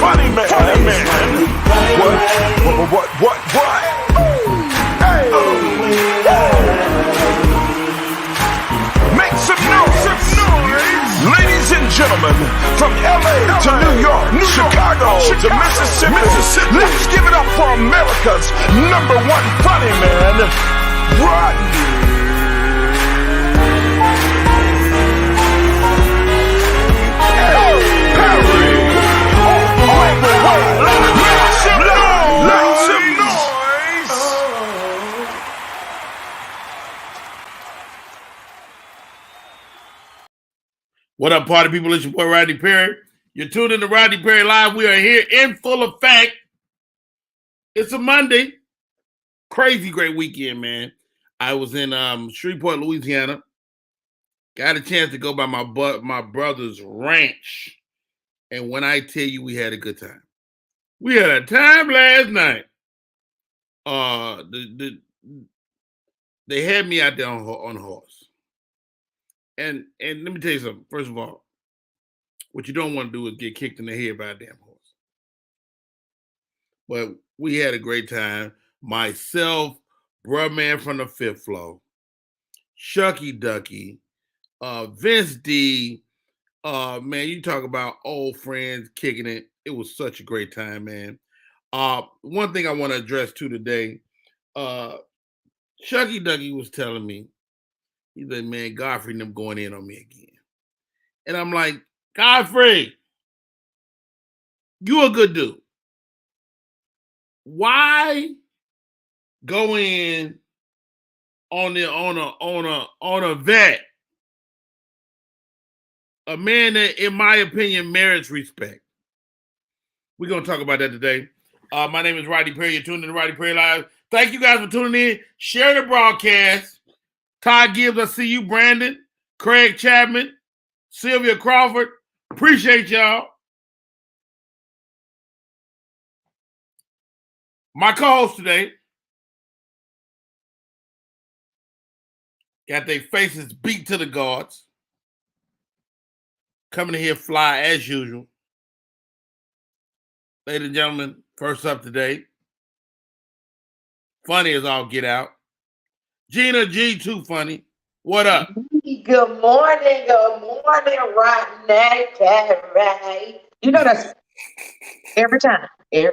funny man. What? Hey. Make some noise. Ladies and gentlemen, from LA to New York, Chicago to Mississippi, let's give it up for America's #1 funny man, Rodney. What up, party people? It's your boy, Rodney Perry. You're tuned in to Rodney Perry Live. We are here in full effect. It's a Monday. Crazy great weekend, man. I was in Shreveport, Louisiana. Got a chance to go by my brother's ranch. And when I tell you we had a good time. We had a time last night. They had me out there on a horse. And let me tell you something. First of all, what you don't want to do is get kicked in the head by a damn horse. But we had a great time. Myself, bruh man from the 5th floor, Shucky Ducky, Vince D. Man, you talk about old friends kicking it. It was such a great time, man. One thing I want to address too today, Shucky Ducky was telling me, he said, man, Godfrey and them going in on me again. And I'm like, Godfrey, you a good dude. Why go in on a vet, a man that, in my opinion, merits respect? We're gonna talk about that today. My name is Rodney Perry. You're tuned in to Rodney Perry Live. Thank you guys for tuning in. Share the broadcast. Todd Gibbs, I see you. Brandon, Craig Chapman, Sylvia Crawford. Appreciate y'all. My co-host today got their faces beat to the guards. Coming in here fly as usual. Ladies and gentlemen, first up today, funny as all get out, Gina G, too funny. What up? Good morning, Rodney Perry. You know that's every time. They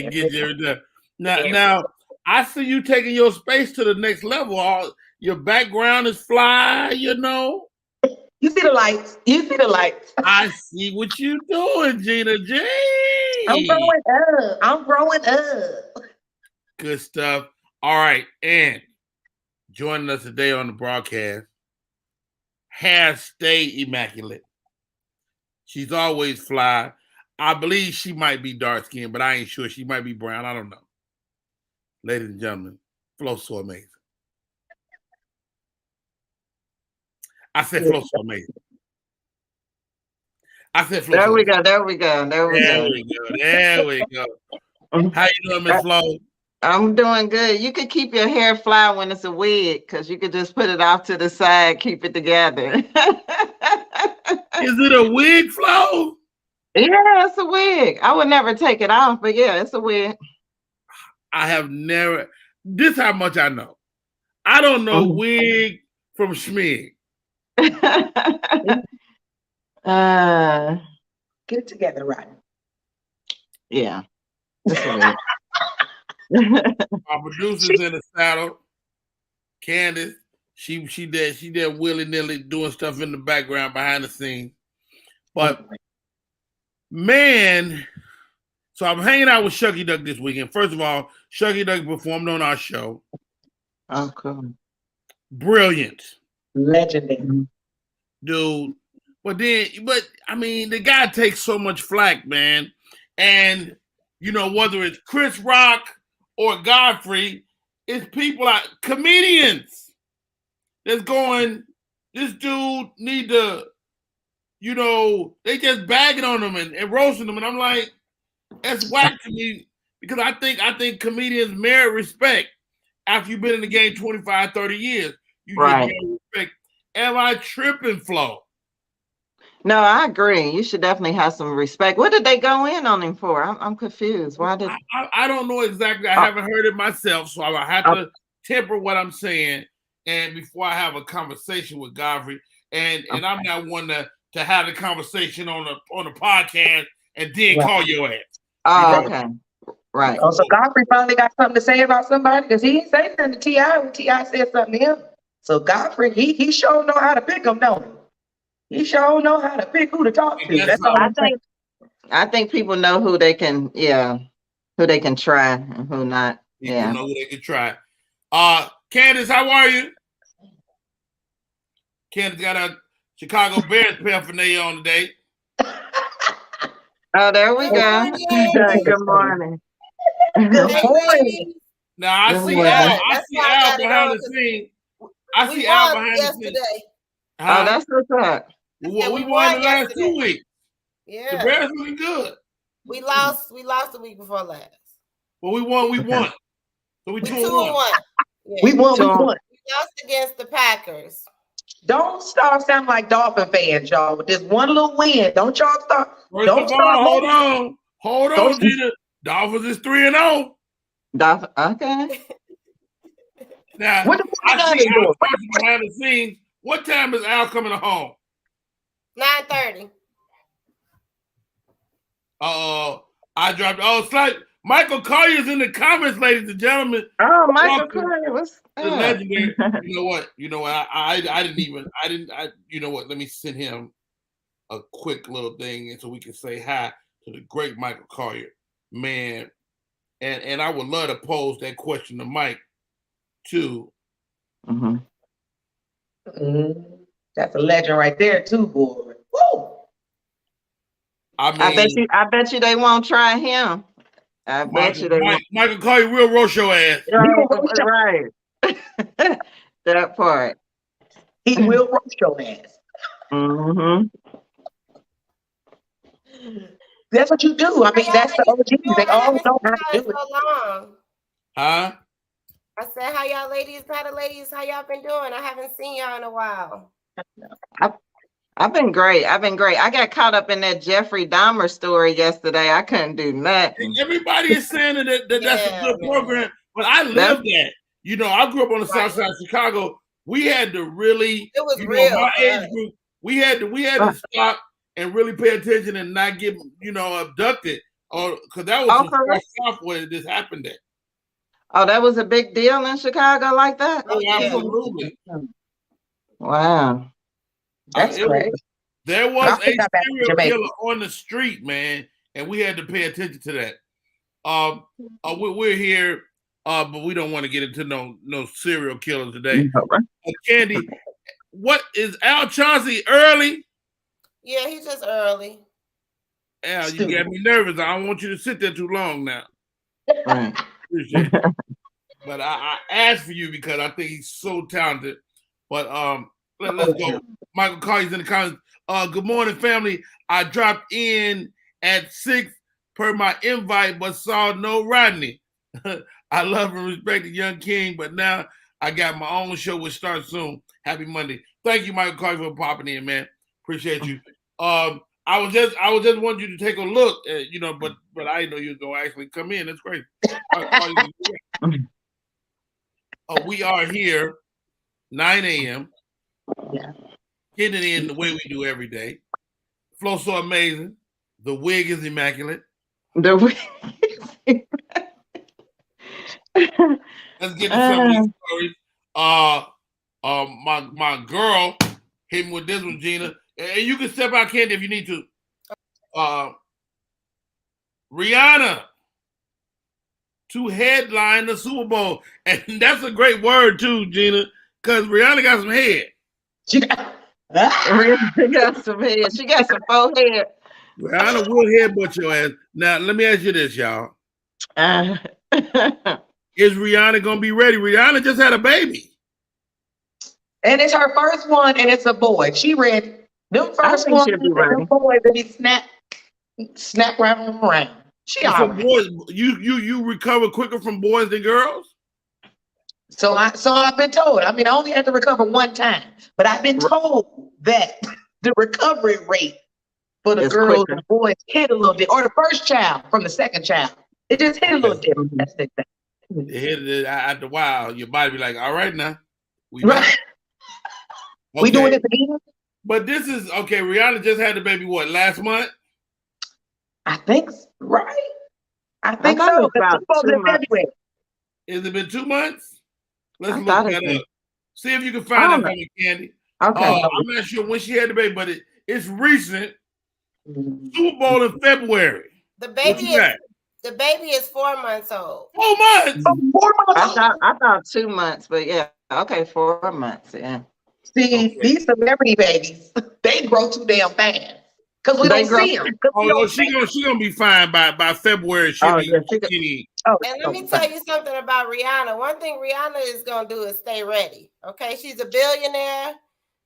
get you every time. Now, I see you taking your space to the next level. Your background is fly, you know. You see the lights. I see what you doing, Gina G. I'm growing up. Good stuff. All right, and joining us today on the broadcast, hair stay immaculate. She's always fly. I believe she might be dark skinned, but I ain't sure. She might be brown. I don't know. Ladies and gentlemen, Flo so amazing. I said Flo so amazing. I said Flo. There we go. There we go. How you doing, Miss Flo? I'm doing good. You could keep your hair fly when it's a wig, because you could just put it off to the side, keep it together. Is it a wig, Flo? Yeah, it's a wig. I would never take it off, but yeah, it's a wig. I have never. This how much I know. I don't know wig from schmig. Get it together, Rodney. Yeah. It's a wig. Our producer's in the saddle. Candace, she did willy-nilly doing stuff in the background behind the scenes. But man, so I'm hanging out with Shucky Duck this weekend. First of all, Shucky Duck performed on our show. Oh, cool. Brilliant. Legendary. Dude. But I mean, the guy takes so much flack, man. And you know, whether it's Chris Rock or Godfrey, it's people like comedians that's going, this dude need to, you know, they just bagging on him and roasting him. And I'm like, that's whack to me, because I think comedians merit respect after you've been in the game 25, 30 years. You right. Get respect. Am I tripping, Flo? No, I agree. You should definitely have some respect. What did they go in on him for? I'm confused. Why did? I don't know exactly. I haven't heard it myself, so I have to temper what I'm saying. And before I have a conversation with Godfrey, and I'm not one to have the conversation on the podcast and then call your ass. Oh, okay. Right. Oh, so Godfrey finally got something to say about somebody because he didn't say nothing to T.I. when T.I. said something to him. So Godfrey, he sure know how to pick them, don't he? He sure know how to pick who to talk to. That's all I think people know who they can, who they can try and who not. People know who they can try. Candace, how are you? Candace got a Chicago Bears paraphernalia on today. Oh, there we go. Good morning. Good morning. Now I see Al behind the scenes. I see Al behind the scenes. Oh, that's what's up. Well, we won the last 2 weeks. Yeah. The Bears looking good. We lost the week before last. Well, we won. So we 2-1. Yeah. We won. We lost against the Packers. Don't start sounding like Dolphin fans, y'all. With this one little win, don't y'all start. First of all, hold on, Gina. Dolphins is 3-0. Okay. Now, What I see Al behind the scenes. What time is Al coming home? 9:30. I dropped. Oh, it's Michael Collier's in the comments, ladies and gentlemen. Oh, Michael Collier was the legendary. You know what? I didn't. You know what? Let me send him a quick little thing, and so we can say hi to the great Michael Collier, man. And I would love to pose that question to Mike too. Mm-hmm. That's a legend right there, too, boy. Woo! I mean, I bet you they won't try him. I bet you they won't. Michael Collier will roast your ass. Right. That part. He will roast your ass. Mm-hmm. That's what you do. I mean, that's the OGs. They all know how to do it. Huh? I said, how y'all ladies, how y'all been doing? I haven't seen y'all in a while. I've been great. I got caught up in that Jeffrey Dahmer story yesterday. I couldn't do nothing. Everybody is saying that that's a good program, but I lived that. You know, I grew up on the south side of Chicago. We had to really, it was real. My age group, we had to stop and really pay attention and not get, abducted, or because that was the stuff where this happened at. Oh, that was a big deal in Chicago like that? Oh, absolutely. Wow. That's great. There was a serial killer on the street, man, and we had to pay attention to that. We're here, but we don't want to get into no serial killers today. Candy, what is Al Chauncey early? Yeah, he's just early. Al, you got me nervous. I don't want you to sit there too long now. Right. Appreciate it. But I asked for you because I think he's so talented. But let's go. Michael Collier's in the comments. Good morning, family. I dropped in at 6 per my invite, but saw no Rodney. I love and respect the young king, but now I got my own show which starts soon. Happy Monday. Thank you, Michael Collier, for popping in, man. Appreciate you. I was just wanting you to take a look, but I didn't know you were gonna actually come in. That's great. We are here 9 a.m. Yeah. Getting it in the way we do every day. Flow so amazing. The wig is immaculate. The wig. Let's get into some of these stories. My girl hit me with this one, Gina. And you can step out, Candy, if you need to. Rihanna to headline the Super Bowl. And that's a great word too, Gina, because Rihanna got some head. She got some head. She got some faux head. Rihanna will headbutt your ass. Now, let me ask you this, y'all. Is Rihanna going to be ready? Rihanna just had a baby. And it's her first one, and it's a boy. She ready. Them first ones, them boys, and he snap around. She all right. Boys, you recover quicker from boys than girls? So I've been told. I mean, I only had to recover one time, but I've been told that the recovery rate for the It's girls quicker. and boys hit a little bit, or the first child from the second child. It just hit a little different. That's the thing. They hit it after a while. Your body be like, all right now, we Right. back. We doing Okay. this again? But this is okay. Rihanna just had the baby. What, last month? I think right. I think thought it so. was The about Super Bowl's 2 in months. February. Has it been 2 months? Let's I look thought that it up. See if you can I find don't that for me, Candy. Okay. I'm not sure when she had the baby, but it's recent. Mhm. Super Bowl in February. The What baby you got? the baby is 4 months old. 4 months. Oh, 4 months. I thought 2 months, but yeah. Okay, 4 months. Yeah. See, Okay. these celebrity babies, they grow too damn fast because we They don't grow. see them. Oh, she gonna be fine by February. She'll Oh, be yeah, she got- skinny. Oh, And let me tell you something about Rihanna. One thing Rihanna is gonna do is stay ready. Okay, she's a billionaire.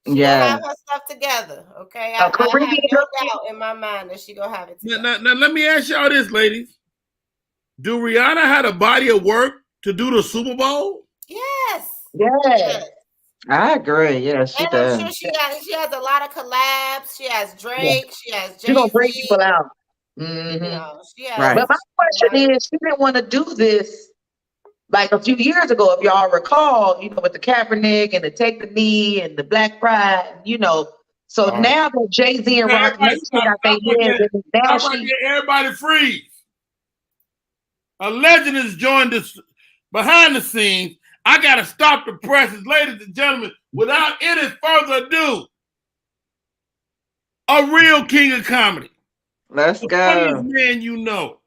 She gonna Yeah. have her stuff together. Okay, A I have Caribbean no girl. doubt in my mind that she gonna have it together. Now, let me ask y'all this, ladies. Do Rihanna have a body of work to do the Super Bowl? Yes. Yes. I agree. Yeah, she And I'm does. sure she has a lot of collabs. She has Drake. She has She gonna bring Jay-Z. people out. You Mhm. know, she has. Right. But my question is, she didn't want to do this like a few years ago, if y'all recall, with the Kaepernick and the Take the Knee and the Black Pride, So All right. now that Jay-Z and Rock Everybody Nation got their hands in it, now Stop right she there. Everybody freeze. A legend has joined us behind the scenes. I got to stop the presses, ladies and gentlemen, without any further ado. A real king of comedy. Let's The go. funniest man you know.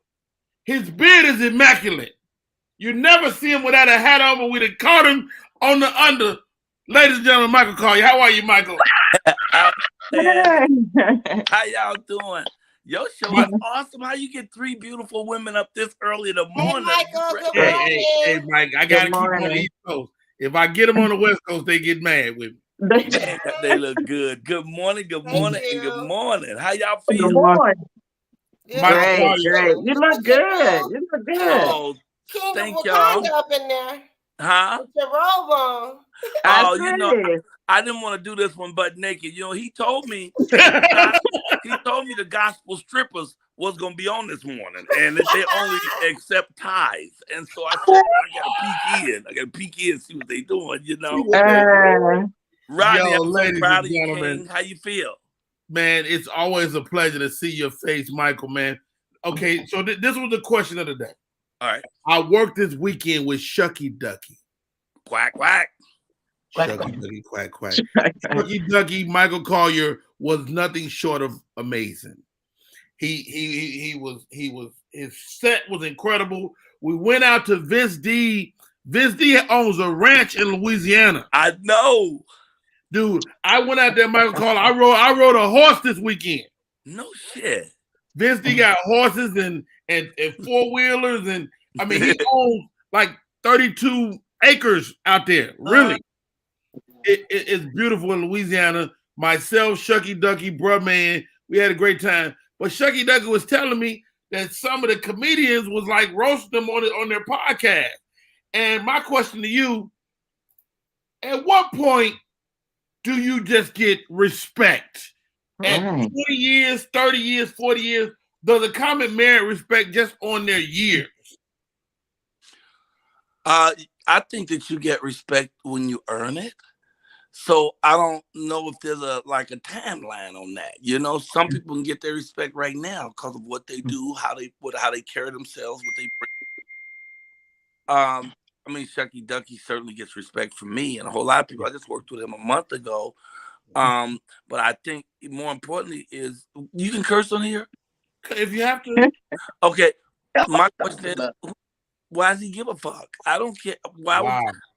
His beard is immaculate. You never see him without a hat on, but we'd have caught him on the under. Ladies and gentlemen, Michael Collier. How are you, Michael? How y'all doing? Your show is awesome. How you get 3 beautiful women up this early in the Hey, morning? Michael, good Hey, morning. hey, Mike, I got to Good keep on the morning. East Coast. If I get them on the West Coast, they get mad with me. Man, they look good. Good morning, Thank and good you. morning. How y'all Good feel? morning. Good Michael Great, Collier. great. You look good. You look good. Oh, King thank of y'all. Wakanda up in there Huh? with your robe on. I Oh, you know, see. I didn't want to do this one butt naked. He told me the gospel strippers was gonna be on this morning, and that they only accept ties. And so I said, I gotta peek in. I gotta peek in, see what they doing. Rodney, Yo, I'm so ladies proud and of you, gentlemen. King. How you feel? Man, it's always a pleasure to see your face, Michael, man. Okay, so this was the question of the day. All right. I worked this weekend with Shucky Ducky. Quack, quack. Shucky Ducky, quack, quack. Shucky Ducky, Michael Collier was nothing short of amazing. He was his set was incredible. We went out to Vince D. Vince D owns a ranch in Louisiana. I know. Dude, I went out there, Michael Collier. I rode a horse this weekend. No shit. Vince D got horses and four-wheelers, and I mean he owns like 32 acres out there. Really. It's beautiful in Louisiana. Myself, Shucky Ducky, bruh man, we had a great time. But Shucky Ducky was telling me that some of the comedians was like roasting them on their podcast. And my question to you, at what point do you just get respect? At 20 years, 30 years, 40 years, does a comic merit respect just on their years? I think that you get respect when you earn it. So I don't know if there's a timeline on that. Some people can get their respect right now because of what they do, how they carry themselves, what they bring. I mean, Shucky Ducky certainly gets respect from me and a whole lot of people. I just worked with him a month ago. But I think more importantly is you can curse on here if you have to. Okay. My question is, why does he give a fuck? I don't care.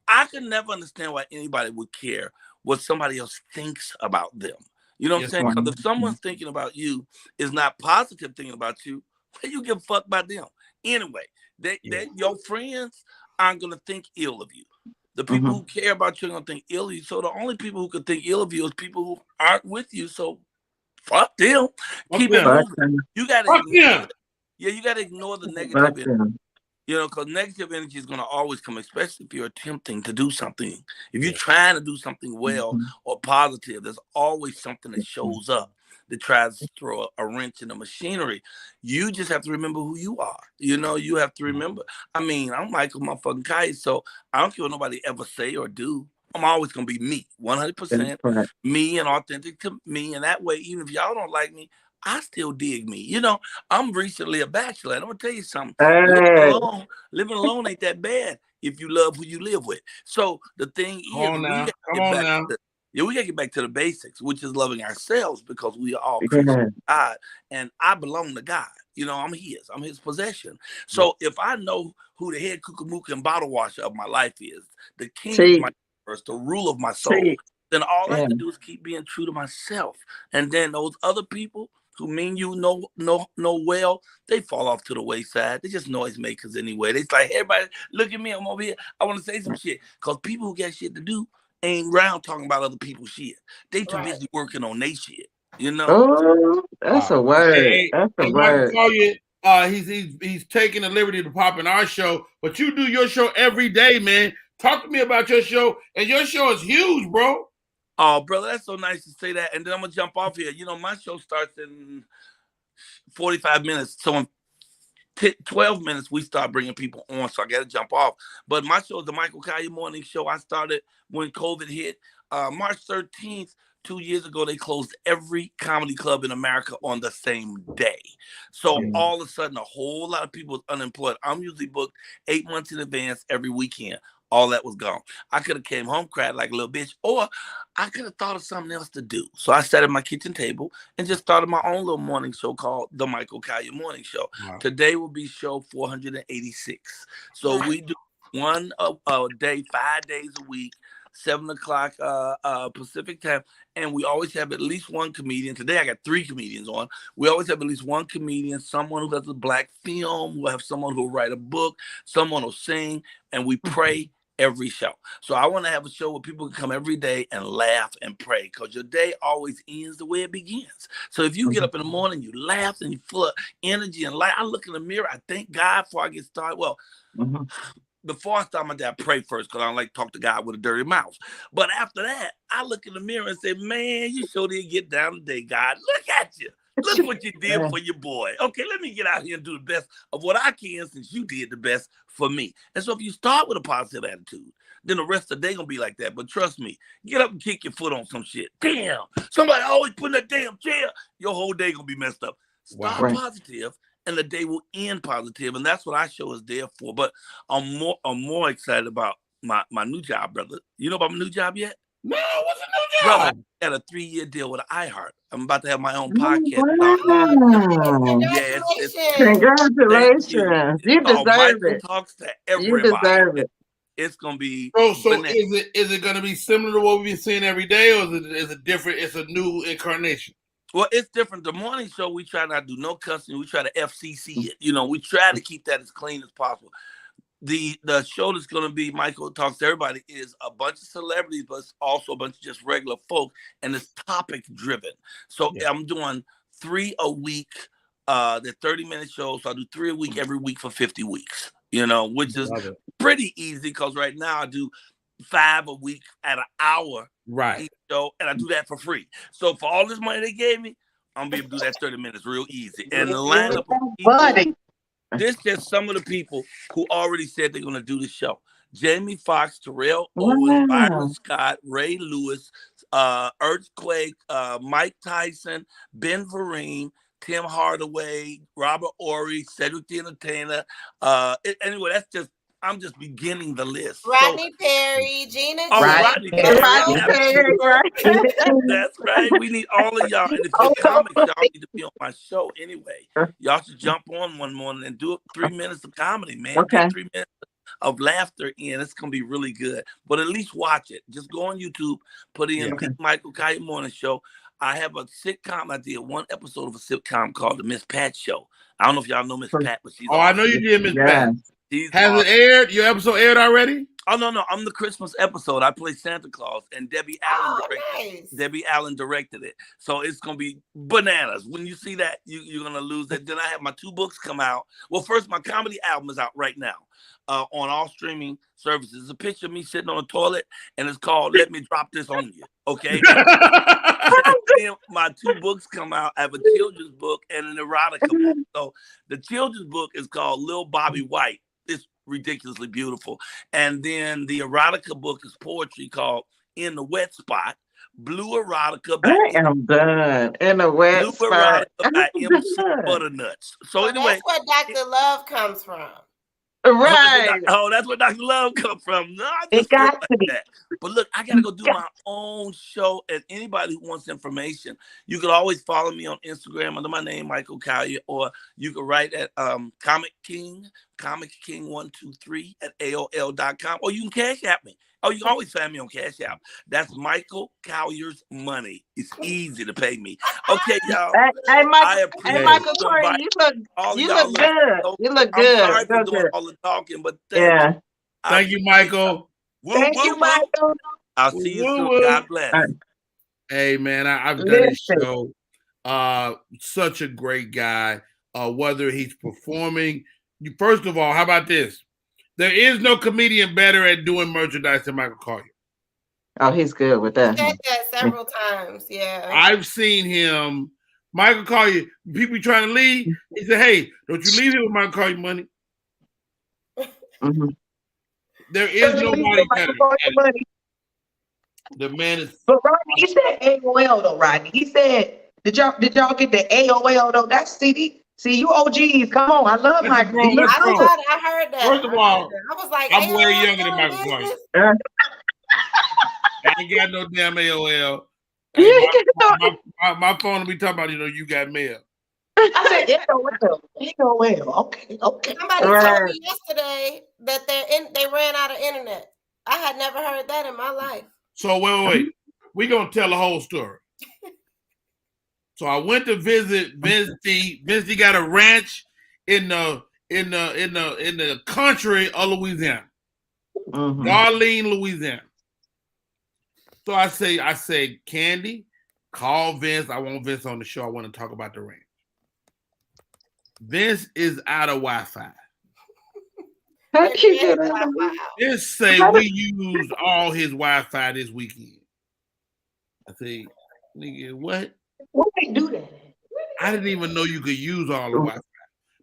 I can never understand why anybody would care what somebody else thinks about them. You know what I'm saying? Because if someone's thinking about you is not positive thinking about you, why you give a fuck about them? Anyway, your friends aren't gonna think ill of you. The people who care about you are gonna think ill of you. So the only people who could think ill of you is people who aren't with you. So fuck them. Keep it moving. You gotta ignore you gotta ignore the negative. You know, because negative energy is going to always come, especially if you're attempting to do something. If you're trying to do something well or positive, there's always something that shows up that tries to throw a wrench in the machinery. You just have to remember who you are. You know, you have to remember. I mean, I'm Michael motherfucking Kai, so I don't care what nobody ever say or do. I'm always going to be me, 100% me and authentic to me. And that way, even if y'all don't like me, I still dig me. You know, I'm recently a bachelor. And I'm going to tell you something. Living alone ain't that bad if you love who you live with. So the thing is, we got to get back to the basics, which is loving ourselves, because we are all creatures of God. And I belong to God. You know, I'm his possession. So if I know who the head kookamook and bottle washer of my life is, the king of my universe, the ruler of my soul, then all I have to do is keep being true to myself. And then those other people who mean you know well, they fall off to the wayside. They just noise makers anyway. They like, everybody, look at me, I'm over here. I want to say some shit. Because people who got shit to do ain't around talking about other people's shit. They too busy working on their shit. You know? Oh, that's a word. That's a word. He's taking the liberty to pop in our show, but you do your show every day, man. Talk to me about your show, and your show is huge, bro. Oh, brother, that's so nice to say that. And then I'm gonna jump off here. You know, my show starts in 45 minutes. So in 12 minutes, we start bringing people on. So I got to jump off. But my show is the Michael Kaya Morning Show. I started when COVID hit. March 13th, 2 years ago, they closed every comedy club in America on the same day. So all of a sudden, a whole lot of people was unemployed. I'm usually booked 8 months in advance every weekend. All that was gone. I could have came home, cried like a little bitch, or I could have thought of something else to do. So I sat at my kitchen table and just started my own little morning show called The Michael Kaya Morning Show. Wow. Today will be show 486. So we do one a day, 5 days a week, 7 o'clock Pacific time. And we always have at least one comedian. Today I got 3 comedians on. We always have at least one comedian, someone who does a black film. We'll have someone who will write a book, someone will sing, and we pray every show. So I want to have a show where people can come every day and laugh and pray, because your day always ends the way it begins. So if you get up in the morning, you laugh and you're full of energy and light. I look in the mirror, I thank God before I get started. Well, before I start my day, I pray first, because I don't like to talk to God with a dirty mouth. But after that, I look in the mirror and say, man, you sure did get down today, God. Look at you. Look what you did for your boy. Okay, let me get out here and do the best of what I can, since you did the best for me. And so if you start with a positive attitude, then the rest of the day gonna be like that. But trust me, get up and kick your foot on some shit. Damn, somebody always put in that damn chair. Your whole day gonna be messed up. Start positive, and the day will end positive. And that's what our show is there for. But I'm more excited about my new job, brother. You know about my new job yet? No, what's a new job? Brother, I got a 3-year deal with iHeart. I'm about to have my own podcast. Congratulations. You deserve Michael it. talks to everybody. You deserve it. It's gonna be so is it gonna be similar to what we've been seeing every day, or is it different? It's a new incarnation. Well, it's different. The morning show, we try not to do no cussing. We try to FCC it. You know, we try to keep that as clean as possible. The show that's going to be Michael Talks to Everybody is a bunch of celebrities, but it's also a bunch of just regular folk, and it's topic driven. So I'm doing 3 a week. They're 30-minute shows. So I do 3 a week every week for 50 weeks, you know, which is pretty easy, because right now I do 5 a week at an hour each show, and I do that for free. So for all this money they gave me, I'm going to be able to do that 30 minutes real easy. And the lineup of people, this is just some of the people who already said they're going to do the show. Jamie Foxx, Terrell Owens, Byron Scott, Ray Lewis, Earthquake, Mike Tyson, Ben Vereen, Tim Hardaway, Robert Ory, Cedric the Entertainer. Anyway, that's just, I'm just beginning the list. Rodney Perry, Gina. Rodney Perry. That's right. We need all of y'all. And if you're comics, y'all need to be on my show anyway. Y'all should jump on one morning and do 3 minutes of comedy, man. Get 3 minutes of laughter in. It's going to be really good. But at least watch it. Just go on YouTube, put in Michael Kaya Morning Show. I have a sitcom. I did 1 episode of a sitcom called The Miss Pat Show. I don't know if y'all know Miss Pat, but she's I know you did, Miss Pat. Has it aired? Your episode aired already? Oh no, I'm the Christmas episode. I play Santa Claus, and Debbie Allen directed it. So it's gonna be bananas. When you see that, you're gonna lose it. Then I have my 2 books come out. Well, first my comedy album is out right now on all streaming services. It's a picture of me sitting on a toilet, and it's called "Let Me Drop This on You." Okay. Then my 2 books come out. I have a children's book and an erotica book. So the children's book is called Lil Bobby White. It's ridiculously beautiful. And then the erotica book is poetry called In the Wet Spot. Blue erotica by I am done. In the wet Blue spot. erotica by MC Butternuts. So anyway, that's where Dr. Love comes from. Right. That's where Dr. Love come from. No, I It just feel got like to be. that. But look, I gotta go do my own show. And anybody who wants information, you can always follow me on Instagram under my name, Michael Collier, or you can write at Comic King 123 at AOL.com, or you can Cash App me. Oh, you can always find me on Cash App. That's Michael Collier's money. It's easy to pay me. Okay, y'all. Hey, I Michael appreciate Corey, you look good. So, You look I'm good. sorry for Real doing good. all the talking, but Yeah. Thank you, Michael. Thank you, Michael. I'll see you soon. Woo. God bless. Hey, man, I've done his Listen. show. Such a great guy. Whether he's performing, first of all, how about this? There is no comedian better at doing merchandise than Michael Collier. Oh, he's good with that. He said that several times. Yeah. I've seen him. Michael Collier, people be trying to leave. He said, "Hey, don't you leave here with Michael Collier money." Mm-hmm. There is nobody better. The man is. But Rodney, he said AOL though, Rodney. He said, did y'all get the AOL though? That's CD. See, you OGs, come on. I love Michael. Wrong, that's wrong. I heard that. First of all, I was like, I'm way AOL younger than Michael Collier. Yeah. I ain't got no damn AOL. My phone will be talking about, you got mail. I said AOL. AOL. Okay. Somebody told me yesterday that they ran out of internet. I had never heard that in my life. So wait. We're gonna tell the whole story. So I went to visit Vince D. Vince D got a ranch in the country of Louisiana, Darlene, Louisiana. So I say, Candy, call Vince. I want Vince on the show. I want to talk about the ranch. Vince is out of Wi-Fi. Vince say we used all his Wi-Fi this weekend. I say, nigga, what? Why they do that? I didn't even know you could use all the Wi-Fi.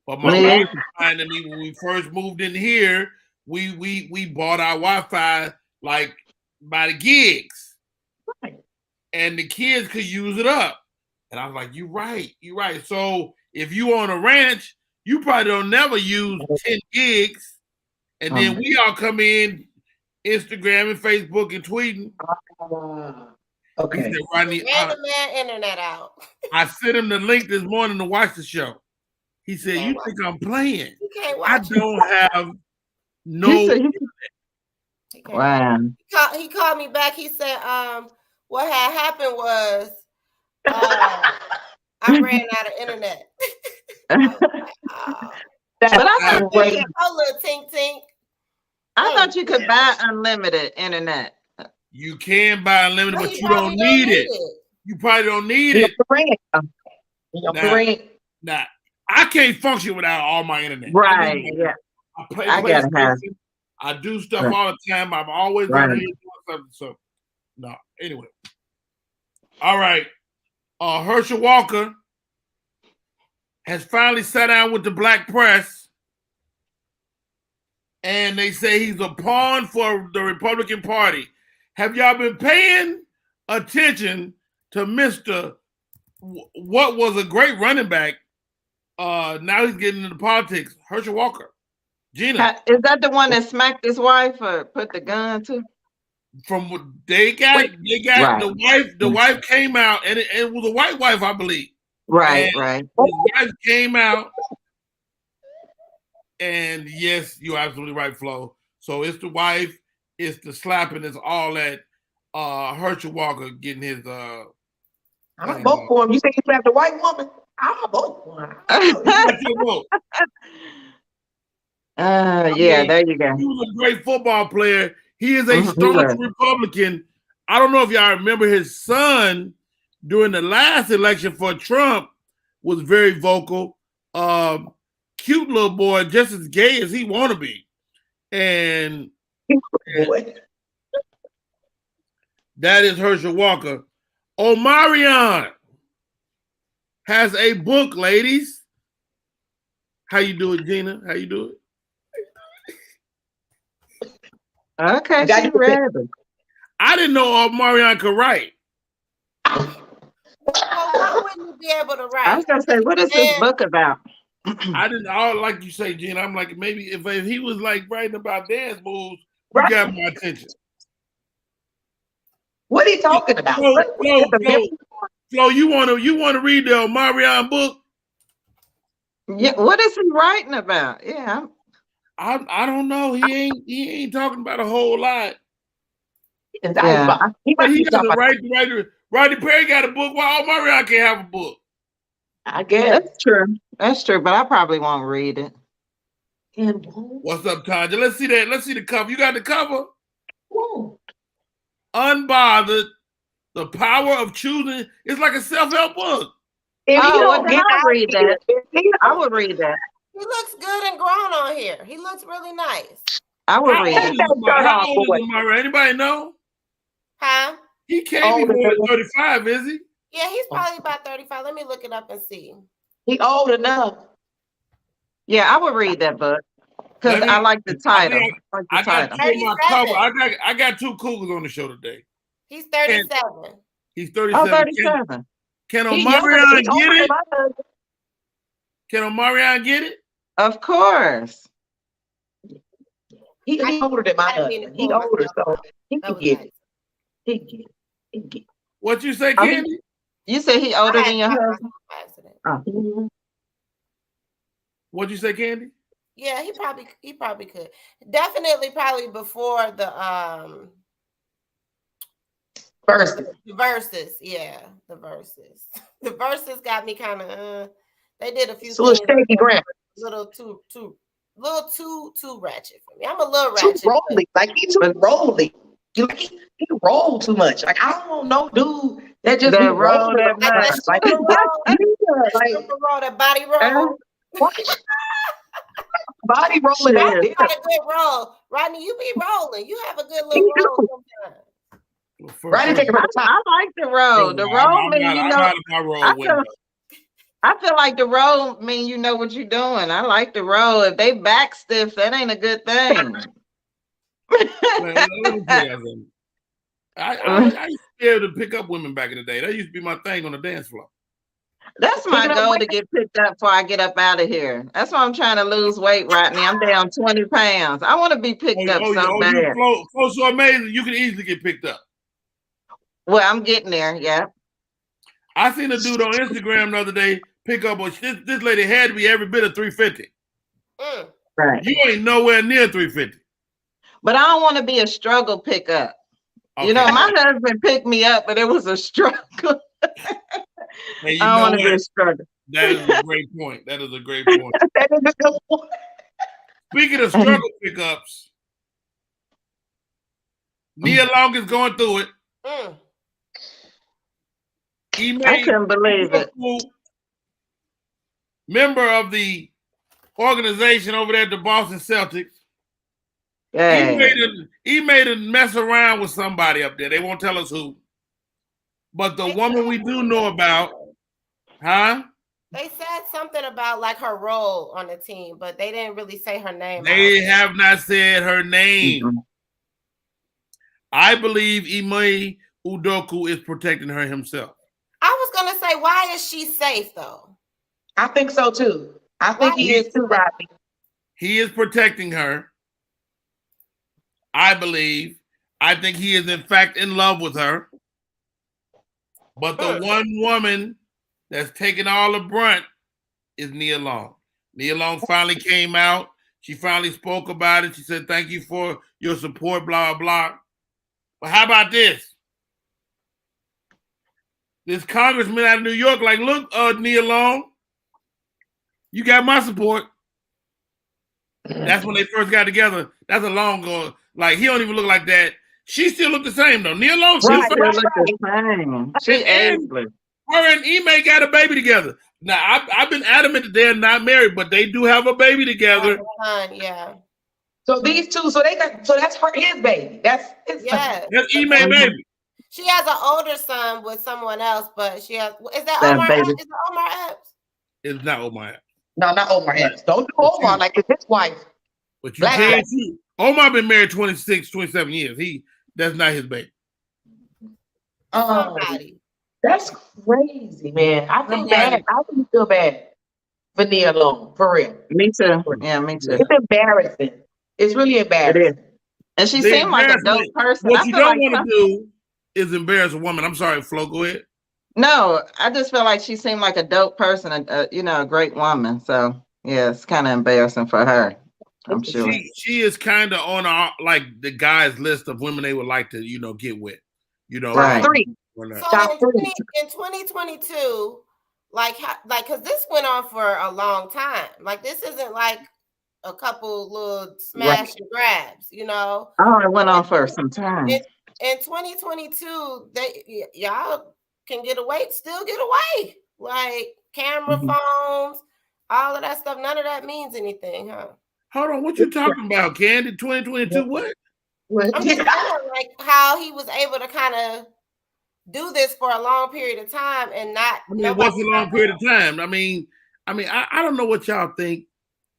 But my wife was finding me when we first moved in here. We bought our Wi-Fi like by the gigs, and the kids could use it up. And I was like, "You're right. So if you on a ranch, you probably don't never use 10 gigs, and then we all come in, Instagram and Facebook and tweeting." Okay. He said, Rodney, ran the man internet out. I sent him the link this morning to watch the show. He said, "You think I'm playing? You can't watch I don't have no." Wow. He called me back. He said, what had happened was I ran out of internet. But I thought little tink tink. I thought you could buy unlimited internet. You can buy unlimited, but you don't need it. You probably don't need it. Now, I can't function without all my internet. Right. Yeah. I play gotta have. I do stuff all the time. I'm always on here doing something. So, no. Anyway. All right. Herschel Walker has finally sat down with the black press, and they say he's a pawn for the Republican Party. Have y'all been paying attention to Mr. What was a great running back? Now he's getting into politics. Herschel Walker. Gina. Is that the one that smacked his wife or put the gun to? From what they got right. The wife came out, and it was a white wife, I believe. Right. His wife came out, and yes, you're absolutely right, Flo. So it's the wife, it's the slapping, it's all that. Herschel Walker getting his. I'm vote for him. You say he slapped a white woman? I'll vote for him. Yeah, there you go. He was a great football player. He is a He staunch was. Republican. I don't know if y'all remember his son during the last election for Trump was very vocal. Cute little boy, just as gay as he want to be. And that is Herschel Walker. Omarion has a book, ladies. How you doing, Gina? How you doing? Okay, she read it. I didn't know Omarion could write. Well, why wouldn't you be able to write? I was gonna say, what is this book about? I didn't. Like you say, Gina. I'm like, maybe if he was like writing about dance moves, you got my attention. What are you talking about? Flo, you want to read the Omarion book? Yeah, what is he writing about? Yeah, I don't know. He ain't talking about a whole lot. Yeah. But he has a writer. Rodney Perry got a book. Why Omarion can't have a book? I guess that's true. That's true, but I probably won't read it. What's up, Tanja? Let's see that. Let's see the cover. You got the cover? Whoa. Unbothered. The power of choosing. It's like a self-help book. I'll read that. I would read that. He looks good and grown on here. He looks really nice. I would read it. How old is Omarion? Anybody know? Huh? He can't be more than 35, is he? Yeah, he's probably about 35. Let me look it up and see. He old enough. Yeah, I would read that book because I like the title. I got two cougars on the show today. He's 37. He's 37. Oh, 37. Can Omarion get it? Can Omarion get it? Of course. He older than my husband. He older, so he can get it. He can get it. What you say, Candy? You say he older than your husband? Oh. What'd you say, Candy? Yeah, he probably could. Definitely probably before the Versus, yeah, the Versus. The Versus got me kind of they did a few things shaky grammar. Little too ratchet for me. I'm a little ratchet. Too rolly. Like he too rolly. He roll too much. Like I don't know, dude. That just that roll that much. Like that body roll. Body rolling out. You got a good roll. Rodney, you be rolling. You have a good little roll sometimes. Rodney, take it from the top. I like the roll. The roll mean you know. I feel like the roll mean you know what you're doing. I like the roll. If they back stiff, that ain't a good thing. I used to be able to pick up women back in the day. That used to be my thing on the dance floor. That's my goal, to get picked up before I get up out of here. That's why I'm trying to lose weight, Rodney. I'm down 20 pounds. I want to be picked up so bad. Flo so amazing, you can easily get picked up. Well, I'm getting there, yeah. I seen a dude on Instagram the other day pick up this lady had to be every bit of 350. Right. You ain't nowhere near 350. But I don't want to be a struggle pickup. Okay. You know, my husband picked me up, but it was a struggle. Hey, I don't want to be a struggle. That is a great point. That is a great point. That is a good point. Speaking of struggle pickups, Nia Long is going through it. I couldn't believe it. Member of the organization over there at the Boston Celtics. Hey. He made a mess around with somebody up there. They won't tell us who. But the woman we do know about, huh? They said something about like her role on the team, but they didn't really say her name. They have not said her name. Mm-hmm. I believe Ime Udoka is protecting her himself. I was gonna say, why is she safe though? I think so too. I think he is too, Rodney. He is protecting her. I believe. I think he is in fact in love with her. But the one woman that's taking all the brunt is Nia Long. Nia Long finally came out. She finally spoke about it. She said, "Thank you for your support, blah, blah, blah." But how about this? This congressman out of New York, like, look, Nia Long, you got my support. That's when they first got together. That's a long ago. Like he don't even look like that. She still look the same though. Nia Long still look the same. She ageless. Her and Ime got a baby together. Now I've been adamant that they're not married, but they do have a baby together. Yeah. So these two, so that's his baby. That's Ime baby. She has an older son with someone else, but she has. Is that Omar? Is it Omar Epps? It's not Omar Epps. No, not Omar Epps. Don't do Omar like it's his wife. But you can't see. Omar been married 26, 27 years. That's not his baby. That's crazy, man. I feel bad. I really feel bad for Nia Long, for real. Me too. Yeah, me too. It's embarrassing. It's really embarrassing. It is. And she seemed like a dope person. What you don't want to do is embarrass a woman. I'm sorry, Flo, go ahead. No, I just feel like she seemed like a dope person, a great woman. So yeah, it's kind of embarrassing for her. I'm sure she is kind of on like the guys' list of women they would like to, get with. Right. Three. So in 2022, because this went on for a long time. Like this isn't like a couple little smash and grabs, Oh, it went on for some time. In 2022, y'all can still get away. Like camera phones, all of that stuff. None of that means anything, huh? Hold on, what you talking about, Candy? 2022, what? I'm just saying, like how he was able to kind of do this for a long period of time and not. I mean, what's a long period of time? I don't know what y'all think.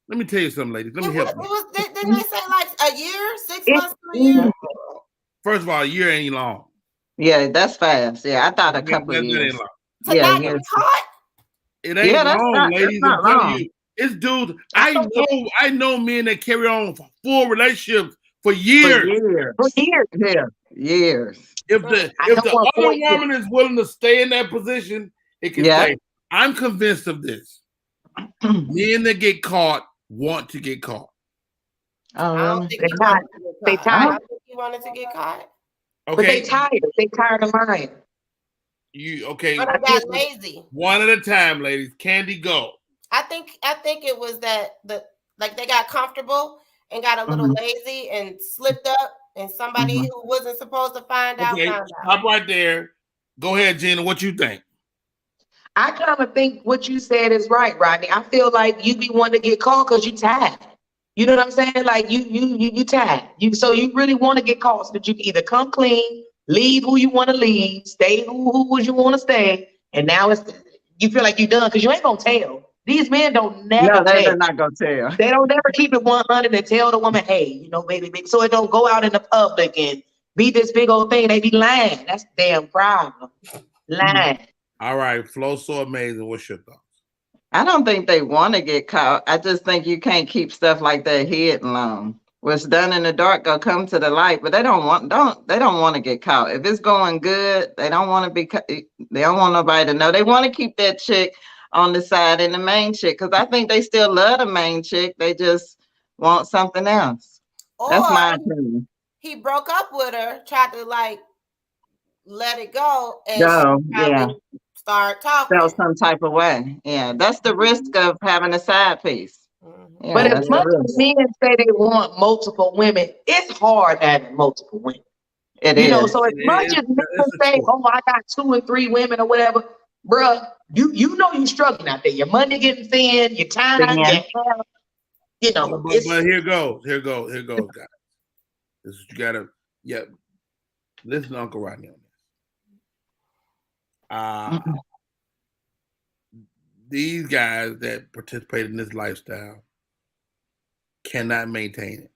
Let me tell you something, ladies. Let me help you. Didn't they say like a year, 6 months to a year? First of all, a year ain't long. Yeah, that's fast. Yeah, I thought a couple of years. To not get caught? It ain't long, ladies. I'm telling you. It's dudes. I know men that carry on for full relationships for years. Years. If the other woman is willing to stay in that position, it can stay. I'm convinced of this. Men that get caught want to get caught. I don't think he wanted to get caught. I think he wanted to get caught. Okay. But they tired. They tired of lying. Okay? But they got lazy. One at a time, ladies. Candy, go. I think it was that they got comfortable and got a little lazy and slipped up, and somebody who wasn't supposed to find out. Stop right there. Go ahead, Gina. What you think? I kind of think what you said is right, Rodney. I feel like you be wanting to get caught because you tired. You know what I'm saying? Like you tired. So you really want to get caught so that you can either come clean, leave who you want to leave, stay who you want to stay, and now you feel like you're done because you ain't gonna tell. These men they're not gonna tell. They don't never keep it 100 and tell the woman, hey, baby, so it don't go out in the public and be this big old thing. They be lying. That's the damn problem. Lying. All right, Flo, so amazing. What's your thoughts? I don't think they want to get caught. I just think you can't keep stuff like that hidden long. What's done in the dark gonna come to the light, but they don't want to get caught. If it's going good, they don't want nobody to know. They want to keep that chick on the side and the main chick, because I think they still love the main chick. They just want something else. That's my opinion. He broke up with her, tried to let it go, and start talking. Felt some type of way. Yeah, that's the risk of having a side piece. Yeah, but as much as men say they want multiple women, it's hard having multiple women. It is. So as much as men say, "Oh, I got 2 or 3 women or whatever," bruh, you know you struggling out there. Your money getting thin, your time, your health, But here goes, guys. This is you gotta, listen to Uncle Rodney on this. These guys that participate in this lifestyle cannot maintain it.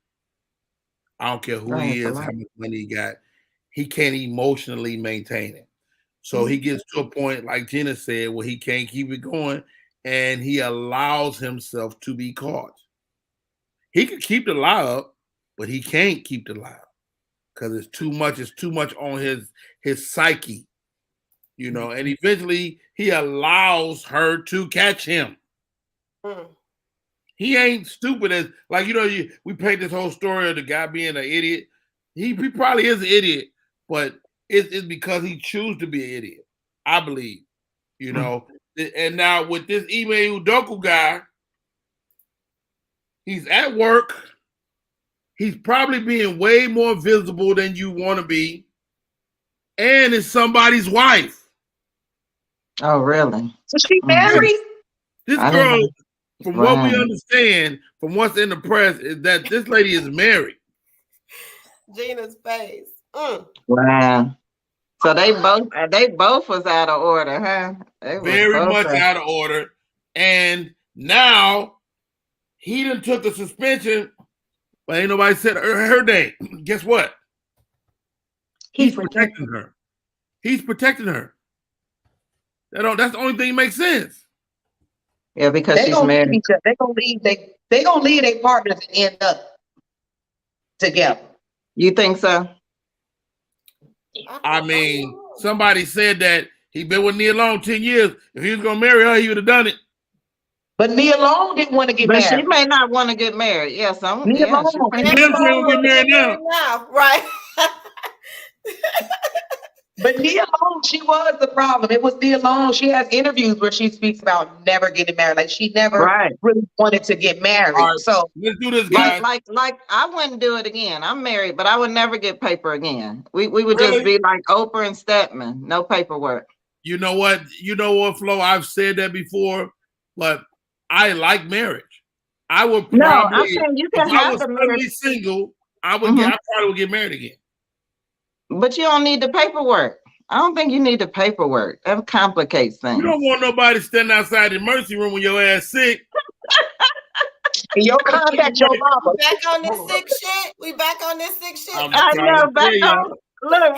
I don't care who he is, how much money he got. He can't emotionally maintain it. So he gets to a point, like Gina said, where he can't keep it going, and he allows himself to be caught. He can keep the lie up, but he can't keep the lie up because it's too much. It's too much on his psyche, and eventually he allows her to catch him. He ain't stupid as we paint this whole story of the guy being an idiot. He probably is an idiot, but it's because he chooses to be an idiot, I believe. And now with this Ime Udoka guy, He's at work. He's probably being way more visible than you want to be. And it's somebody's wife. Oh, really? So she married? This girl, from what we understand, from what's in the press, is that this lady is married. Gina's face. Wow. So they both was out of order, huh? Very much out of order. And now he done took a suspension, but ain't nobody said her name. Guess what? He's protecting her. He's protecting her. That's the only thing that makes sense. Yeah, because she's married. They're gonna leave their partners and end up together. You think so? I mean, somebody said that he been with Nia Long 10 years. If he was gonna marry her, he would have done it. But Nia Long didn't want to get married. She may not want to get married. Yes, Nia Long get married now. Right. But Nia Long, she was the problem. It was Nia Long. She has interviews where she speaks about never getting married. Like she never really wanted to get married. Right. So let's do this, guys. Like I wouldn't do it again. I'm married, but I would never get paper again. We would just be like Oprah and Stedman, no paperwork. You know what, Flo? I've said that before, but I like marriage. I would probably, I'm saying you can have the marriage. Single, I probably would get married again. But you don't need the paperwork. I don't think you need the paperwork. That complicates things. You don't want nobody standing outside the emergency room when your ass sick. Your contact your mama. Back on this sick shit. We back on this sick shit. I know. Back on. Look,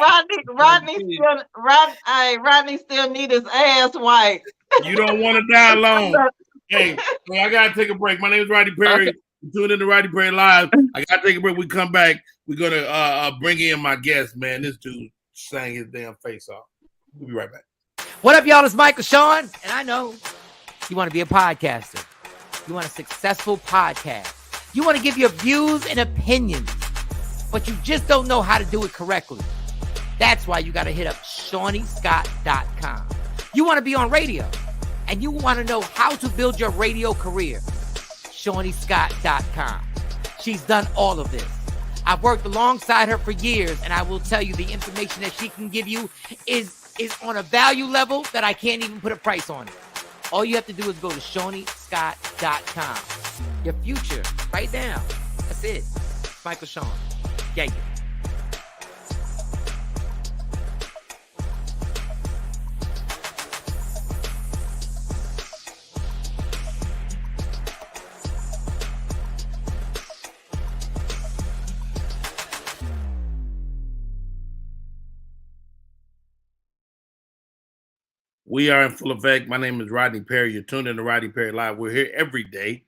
Rodney still need his ass wiped. You don't want to die alone. Hey, I gotta take a break. My name is Rodney Perry. Okay. Tune in to Rodney Perry Live. I gotta take a break. We come back. We're gonna bring in my guest, man. This dude sang his damn face off. We'll be right back. What up, y'all? It's Michael Sean, and I know you want to be a podcaster. You want a successful podcast. You want to give your views and opinions, but you just don't know how to do it correctly. That's why you got to hit up ShawneeScott.com. You want to be on radio, and you want to know how to build your radio career. ShawneeScott.com. She's done all of this. I've worked alongside her for years, and I will tell you the information that she can give you is on a value level that I can't even put a price on it. All you have to do is go to ShawneeScott.com. Your future, right now. That's it. Michael Sean. Yeah. We are in full effect. My name is Rodney Perry. You're tuned in to Rodney Perry Live. We're here every day.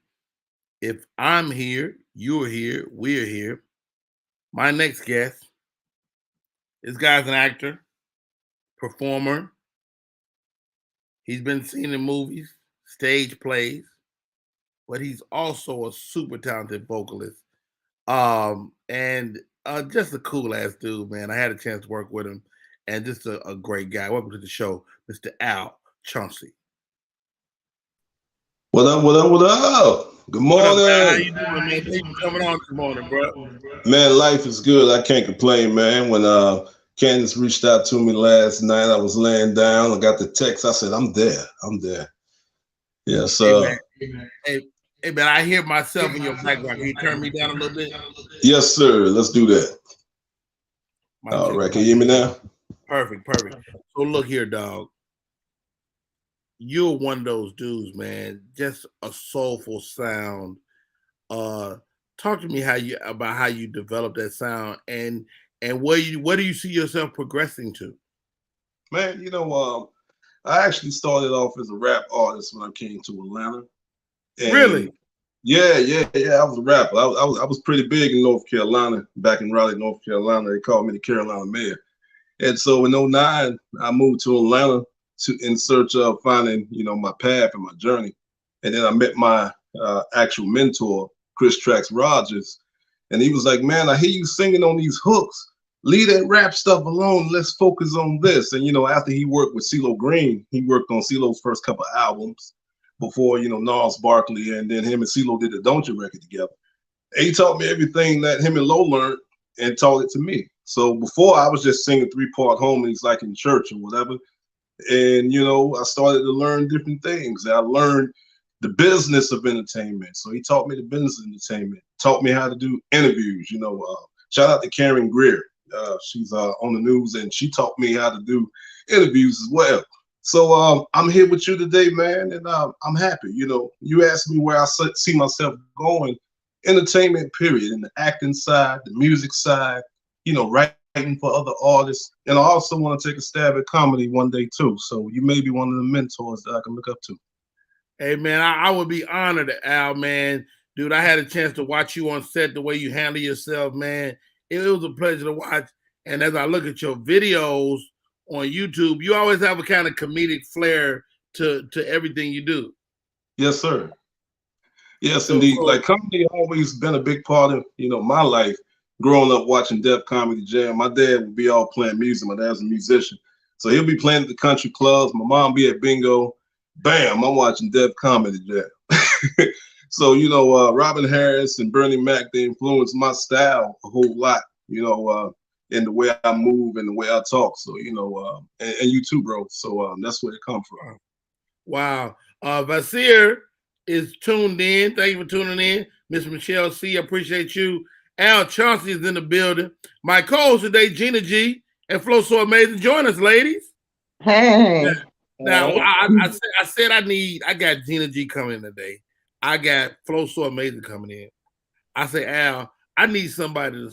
If I'm here, you're here, we're here. My next guest, this guy's an actor, performer. He's been seen in movies, stage plays, but he's also a super talented vocalist. And just a cool ass dude, man. I had a chance to work with him. And just a great guy. Welcome to the show, Mr. Al Chauncey. What up, what up, what up? Good morning. What up, how you doing, man? Thank you for coming on this morning, bro. Man, life is good. I can't complain, man. When Candace reached out to me last night, I was laying down. I got the text. I said, I'm there. Yes, Hey, man, I hear myself in your background. Can you turn me down a little bit? Yes, sir. Let's do that. All right. Can you hear me now? Perfect. So look here, dog. You're one of those dudes, man. Just a soulful sound. Talk to me about how you developed that sound and where do you see yourself progressing to? Man, I actually started off as a rap artist when I came to Atlanta. And really? Yeah. I was a rapper. I was pretty big in North Carolina, back in Raleigh, North Carolina. They called me the Carolina Mayor. And so in 2009, I moved to Atlanta in search of finding, my path and my journey. And then I met my actual mentor, Chris Trax Rogers. And he was like, man, I hear you singing on these hooks. Leave that rap stuff alone. Let's focus on this. And, after he worked with CeeLo Green, he worked on CeeLo's first couple albums. before, you know, Gnarls Barkley, and then him and CeeLo did the Don't You record together. And he taught me everything that him and Lo learned and taught it to me. So before I was just singing 3-part harmonies like in church or whatever. And, you know, I started to learn different things. I learned the business of entertainment. So he taught me the business of entertainment, taught me how to do interviews. You know, shout out to Karen Greer. She's on the news, and she taught me how to do interviews as well. So I'm here with you today, man, and I'm happy. You know, you asked me where I see myself going. Entertainment, period, in the acting side, the music side, you know, writing for other artists. And I also want to take a stab at comedy one day too. So you may be one of the mentors that I can look up to. Hey, man, I would be honored, Al, man. Dude, I had a chance to watch you on set, the way you handle yourself, man. It was a pleasure to watch. And as I look at your videos on YouTube, you always have a kind of comedic flair to everything you do. Yes, sir. Yes, indeed. Like comedy always been a big part of, you know, my life. Growing up watching Def Comedy Jam, my dad would be all playing music. My dad's a musician, so he'll be playing at the country clubs. My mom be at bingo. Bam, I'm watching Def Comedy Jam. So, you know, Robin Harris and Bernie Mac, they influenced my style a whole lot, you know, in the way I move and the way I talk. So, you know, and you too, bro. So that's where it comes from. Wow. Vasir is tuned in. Thank you for tuning in. Miss Michelle C., I appreciate you. Al Chauncey is in the building. My co-host today, Gina G. and Flo So Amazing. Join us, ladies. Hey. Now, I said I got Gina G coming in today. I got Flo So Amazing coming in. I say, Al, I need somebody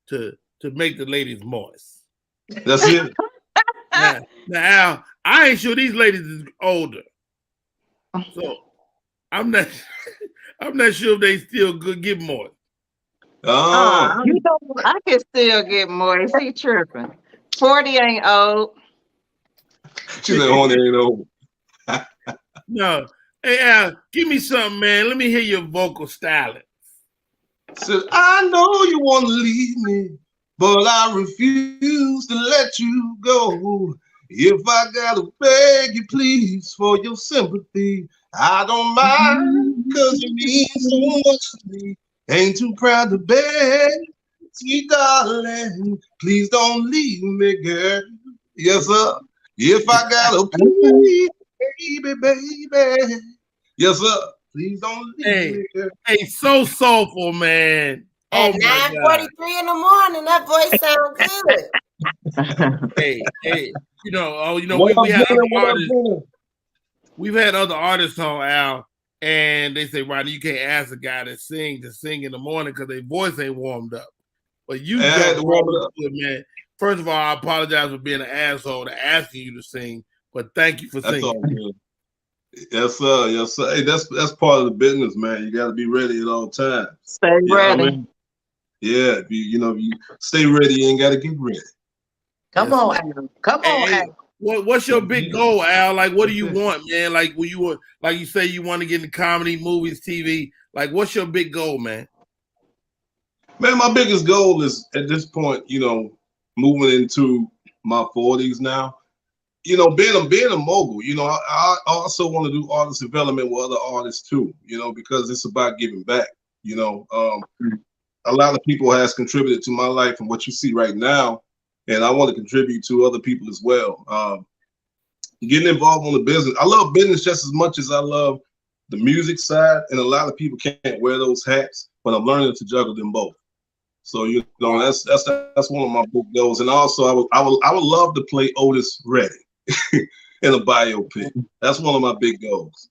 to make the ladies moist. That's it. Now, Al, I ain't sure these ladies is older. So I'm not sure if they still good get moist. Oh, You know, I can still get more. Is he tripping? 40 ain't old. She said, "Honey ain't old." No, hey Al, give me something, man. Let me hear your vocal stylings. Said, "I know you want to leave me, but I refuse to let you go. If I gotta beg you, please, for your sympathy, I don't mind, because it means so much to me. Ain't too proud to beg, sweet darling, please don't leave me, girl. Yes, sir. If I gotta please, baby. Yes, sir. Please don't leave me, girl." Hey, so soulful, man. At 9:43 in the morning, that voice sounds good. hey, we had other artists. We've had other artists on, Al, and they say, Rodney, you can't ask a guy to sing in the morning because their voice ain't warmed up. But you got to warm it up, man. First of all, I apologize for being an asshole to asking you to sing, but thank you for singing. All good. Yes, sir. Yes, sir. Hey, that's part of the business, man. You got to be ready at all times. Stay ready. I mean? Yeah, if you stay ready, you ain't got to get ready. Come on, Al. Come on, Al. What's your big goal, Al? Like, what do you want, man? Like, like you say, you want to get into comedy, movies, TV. Like, what's your big goal, man? Man, my biggest goal is at this point, moving into my 40s now. Being a mogul. I also want to do artist development with other artists too. Because it's about giving back. A lot of people has contributed to my life and what you see right now. And I want to contribute to other people as well. Getting involved on the business. I love business just as much as I love the music side. And a lot of people can't wear those hats, but I'm learning to juggle them both. So that's one of my big goals. And also I would love to play Otis Redding in a biopic. That's one of my big goals.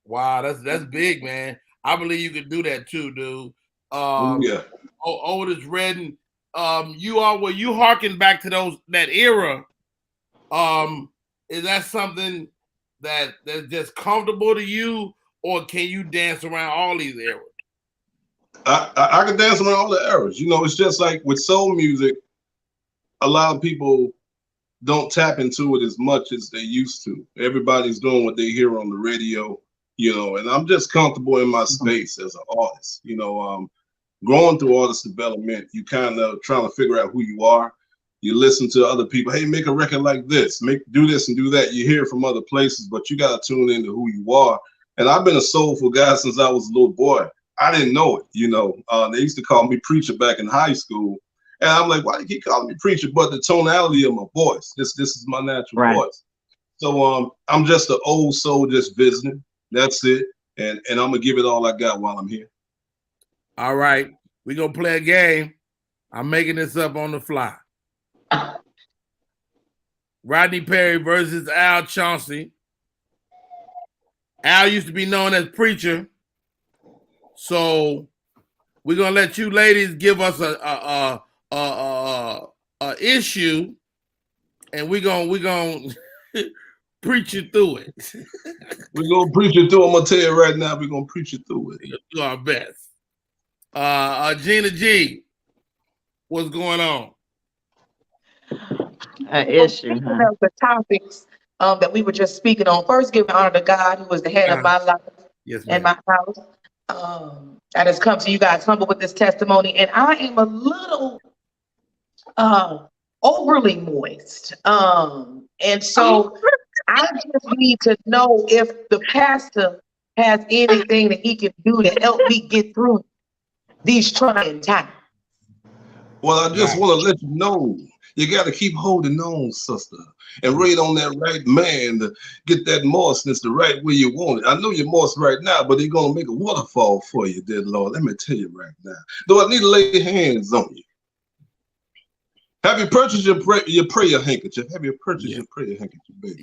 Wow, that's big, man. I believe you could do that too, dude. Yeah. Otis Redding. You harken back to that era. Is that something that's just comfortable to you, or can you dance around all these eras? I can dance around all the eras. It's just like with soul music, a lot of people don't tap into it as much as they used to. Everybody's doing what they hear on the radio, and I'm just comfortable in my space as an artist. Going through artist development, you kind of trying to figure out who you are. You listen to other people. Hey, make a record like this. Do this and do that. You hear from other places, but you got to tune into who you are And I've been a soulful guy since I was a little boy. I didn't know it, you know. They used to call me preacher back in high school. And I'm like, why do you keep calling me preacher? But the tonality of my voice, this is my natural voice. So I'm just an old soul just visiting. That's it. And I'm going to give it all I got while I'm here. All right. We're going to play a game. I'm making this up on the fly. Rodney Perry versus Al Chauncey. Al used to be known as Preacher. So we're going to let you ladies give us a issue, and we're going to preach you through it. We're going to preach it through. I'm going to tell you right now, we're going to preach it through it. We'll do our best. Gina G, what's going on? An issue. Of the topics that we were just speaking on. First, giving honor to God, who is the head of my life and my house. That has come to you guys humble with this testimony. And I am a little overly moist. And so I just need to know if the pastor has anything that he can do to help me get through these trying times. Well, I just want to let you know, you got to keep holding on, sister, and wait on that right man to get that moistness the right way you want it. I know you're moist right now, but he's going to make a waterfall for you, dear Lord. Let me tell you right now. Though I need to lay hands on you. Have you purchased your prayer handkerchief? Have you purchased your prayer handkerchief, baby?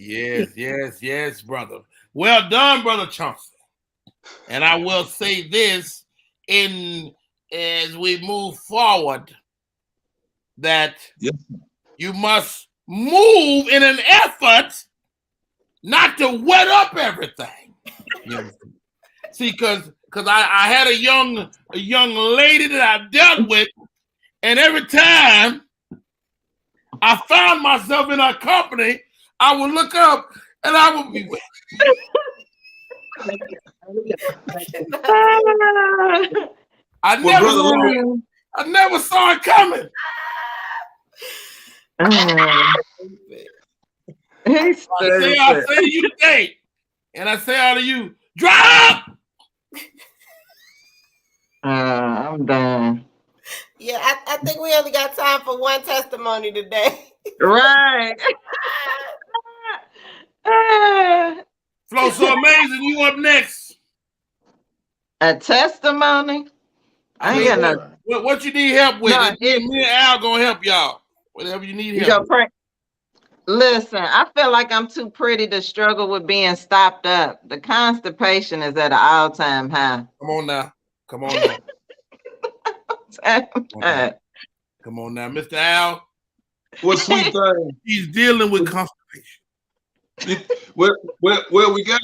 Yes, brother. Well done, Brother Chauncey. And I will say this as we move forward, that you must move in an effort not to wet up everything. See, because I had a young lady that I dealt with, and every time I found myself in her company, I would look up and I would be wet. I never saw it coming. I say to you today, and I say out to you, drop. I'm done. Yeah, I think we only got time for one testimony today. Right. Flo, so amazing. You up next? A testimony? I ain't got no. What you need help with? No, me and Al gonna help y'all. Whatever you need help. Listen, I feel like I'm too pretty to struggle with being stopped up. The constipation is at an all-time high. Come on now. Come on now, Mr. Al. What sweet thing? He's dealing with constipation. Well, we got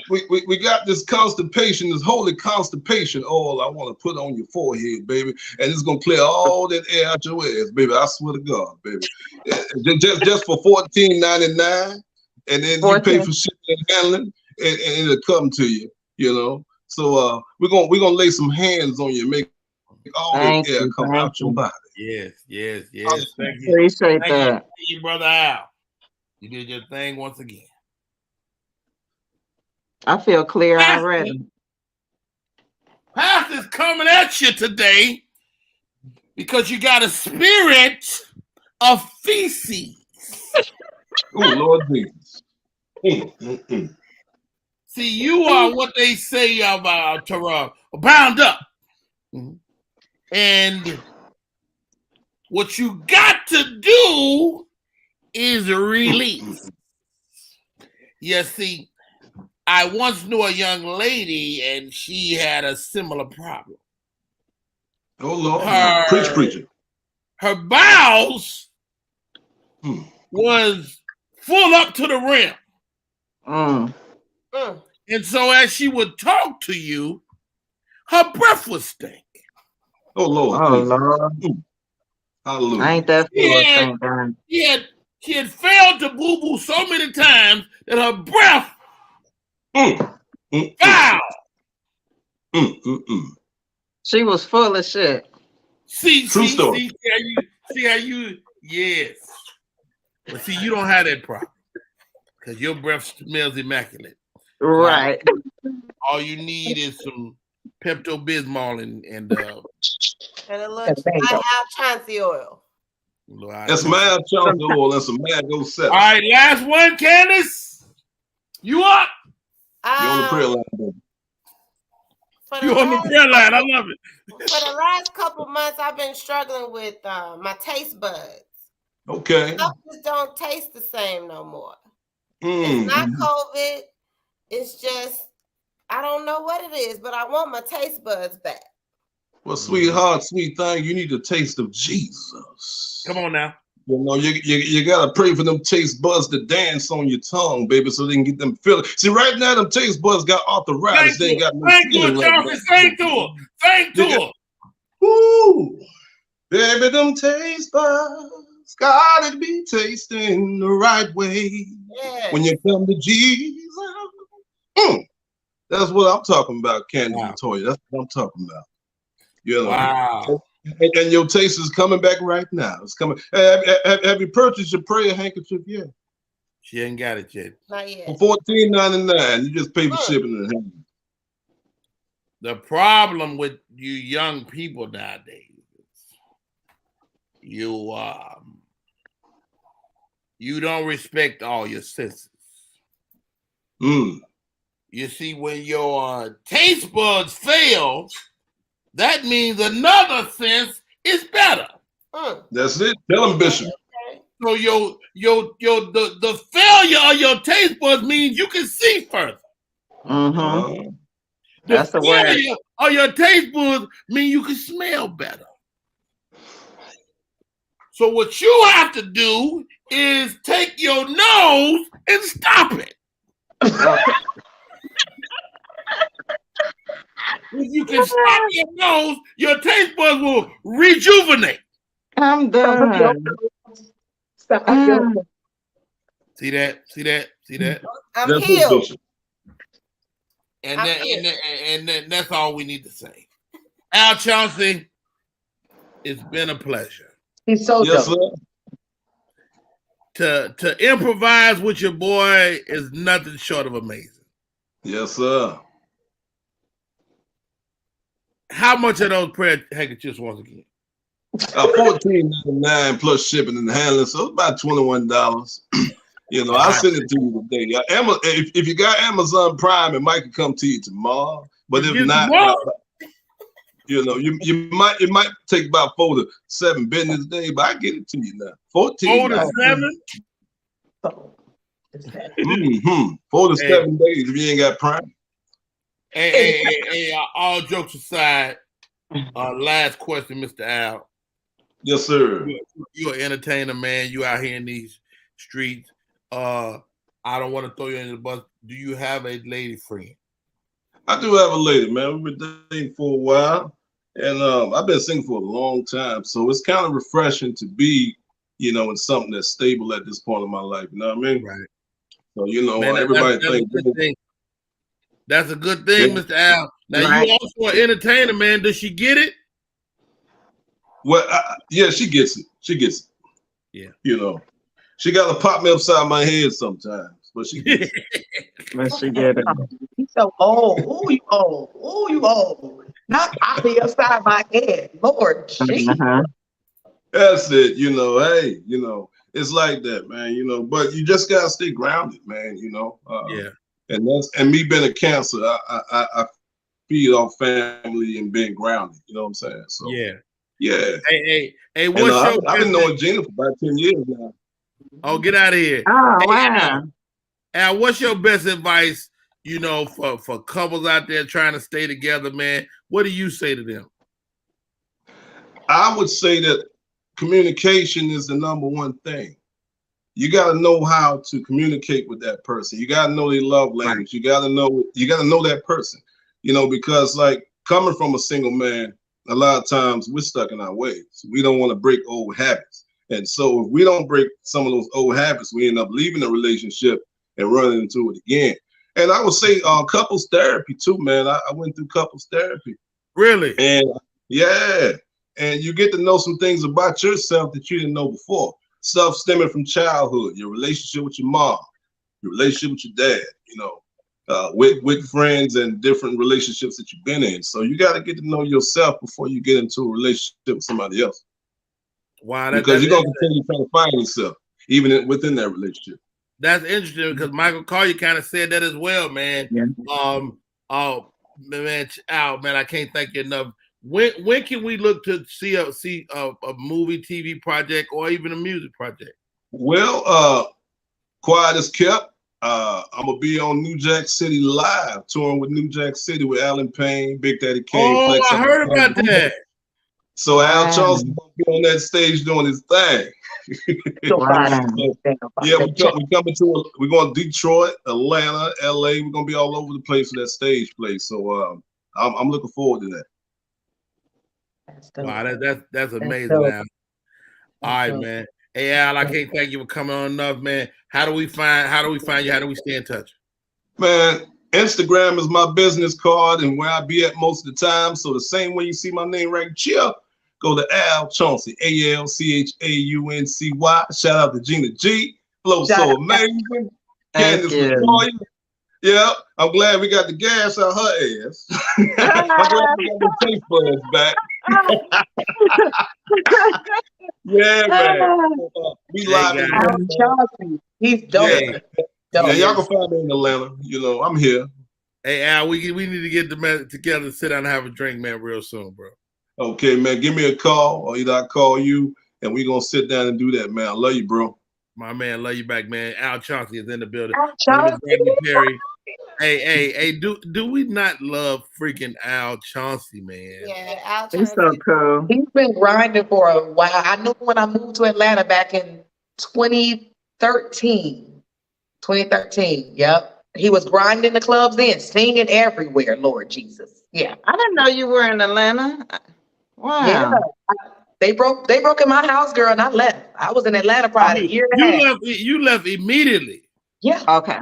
this constipation, this holy constipation oil I want to put on your forehead, baby, and it's gonna clear all that air out your ass, baby. I swear to God, baby. Just for $14.99, and then you pay for shipping and handling, and it'll come to you, you know. So we're gonna lay some hands on you, make all that air come out your body. Yes. Thank you. Appreciate that. Thank you, Brother Al. You did your thing once again. I feel clear already. Pastor's coming at you today because you got a spirit of feces. Oh, Lord Jesus. See, you are what they say about bound up. And what you got to do is release. You see, I once knew a young lady, and she had a similar problem. Oh, Lord. Preacher. Her bowels was full up to the rim. And so as she would talk to you, her breath would stink. Oh, Lord. Oh, Lord. Hallelujah. Ain't that She had failed to boo-boo so many times that her breath foul. She was full of shit. See how you, yes. But see, you don't have that problem because your breath smells immaculate. Right. All you need is some Pepto-Bismol and a little Mango. Chauncey oil. That's mad Chauncey oil and some mango salad. All right, last one, Candace. You up? You on the prayer line, baby. You on the prayer line. I love it. For the last couple months, I've been struggling with my taste buds. Okay. Stuff just don't taste the same no more. Mm. It's not COVID. It's just, I don't know what it is, but I want my taste buds back. Well, sweetheart, sweet thing, you need a taste of Jesus. Come on now. You know, you gotta pray for them taste buds to dance on your tongue, baby, so they can get them feeling. See, right now, them taste buds got arthritis. They ain't got no feeling right now. Thank to her. Thank to her. Woo! Baby, them taste buds gotta be tasting the right way. Yeah. When you come to Jesus. That's what I'm talking about, Candy and Toya. That's what I'm talking about. You know, wow. And your taste is coming back right now. It's coming. Have you purchased your prayer handkerchief yet? She ain't got it yet. Not yet. For $14.99, you just pay for shipping and handling. The problem with you young people nowadays, you don't respect all your senses. You see, when your taste buds fail, that means another sense is better. That's it. Tell them, Bishop. So the failure of your taste buds means you can see further. That's the word. Failure of your taste buds means you can smell better. So what you have to do is take your nose and stop it. If you can stop your nose, your taste buds will rejuvenate. I'm done. Stop. See that? See that? See that? I'm healed. And that's all we need to say. Al Chauncey, it's been a pleasure. He's so dope. To improvise with your boy is nothing short of amazing. Yes, sir. How much are those prayer handkerchiefs once again? $14.99 plus shipping and handling, so it's about $21. You know, I'll send it to you today. If you got Amazon Prime, it might come to you tomorrow. But if not, you know, it might take about 4 to 7 business days, but I get it to you now. 14 4 to 7? 4 to 7 days if you ain't got Prime. Hey, all jokes aside, last question, Mr. Al. Yes, sir. You're an entertainer, man. You out here in these streets. I don't want to throw you under the bus. Do you have a lady friend? I do have a lady, man. We've been dating for a while, and I've been single for a long time, so it's kind of refreshing to be, you know, in something that's stable at this point in my life. You know what I mean? Right. So, you know, man, everybody thinks that's a good thing, Mr. Al. Now, right. You also an entertainer, man. Does she get it? Well, yeah, she gets it. She gets it. Yeah. You know, she got to pop me upside my head sometimes, but she gets it. But she get it. He's so old. Ooh, you old. Ooh, you old. Not pop me upside my head. Lord, Jesus. That's it. You know, hey, you know, it's like that, man. You know, but you just gotta stay grounded, man. You know. Yeah. And me being a cancer, I feed off family and being grounded. You know what I'm saying? So yeah. Hey, and, I've been knowing Gina for about 10 years now. Oh, get out of here. Oh, wow. Al, what's your best advice, you know, for couples out there trying to stay together, man? What do you say to them? I would say that communication is the number one thing. You got to know how to communicate with that person. You got to know their love language. You got to know that person, you know, because like coming from a single man, a lot of times we're stuck in our ways. We don't want to break old habits. And so if we don't break some of those old habits, we end up leaving the relationship and running into it again. And I would say couples therapy too, man. I went through couples therapy. Really? And yeah. And you get to know some things about yourself that you didn't know before. Stuff stemming from childhood, your relationship with your mom, your relationship with your dad, you know, with friends and different relationships that you've been in. So you got to get to know yourself before you get into a relationship with somebody else. Wow, because you're gonna continue trying to find yourself even within that relationship. That's interesting because Michael Collier kind of said that as well, man. Yeah. Oh man, man, I can't thank you enough. When can we look to see a movie, TV project, or even a music project? Well, quiet as kept. I'm gonna be on New Jack City Live, touring with New Jack City with Alan Payne, Big Daddy Kane. Oh, Flex I heard about that. So Al Charleston gonna be on that stage doing his thing. Yeah, we're going to Detroit, Atlanta, LA. We're gonna be all over the place for that stage play. So I'm looking forward to that. Wow, that's amazing, man. All right, man. Hey Al, I can't thank you for coming on enough, man. How do we find you? How do we stay in touch? Man, Instagram is my business card and where I be at most of the time. So the same way you see my name right here, go to Al Chauncey, ALCHAUNCY. Shout out to Gina G. Flow so amazing. Candace Latoya. Yeah, I'm glad we got the gas out her ass. I'm glad we got the taste buds back. Yeah, man. We live in Chauncey. He's dope. Yeah, y'all can find me in Atlanta. You know, I'm here. Hey, Al, we need to get together, sit down and have a drink, man, real soon, bro. Okay, man. Give me a call, or either I call you, and we're going to sit down and do that, man. I love you, bro. My man, love you back, man. Al Chauncey is in the building. Rodney Perry. Hey, do we not love freaking Al Chauncey, man? Yeah, Al Chauncey. He's so cool. He's been grinding for a while. I knew when I moved to Atlanta back in 2013. 2013, yep. He was grinding the clubs then, singing everywhere, Lord Jesus. Yeah. I didn't know you were in Atlanta. Wow. Yeah. They broke in my house, girl, and I left. I was in Atlanta probably a year and a half. You left immediately. Yeah. Okay.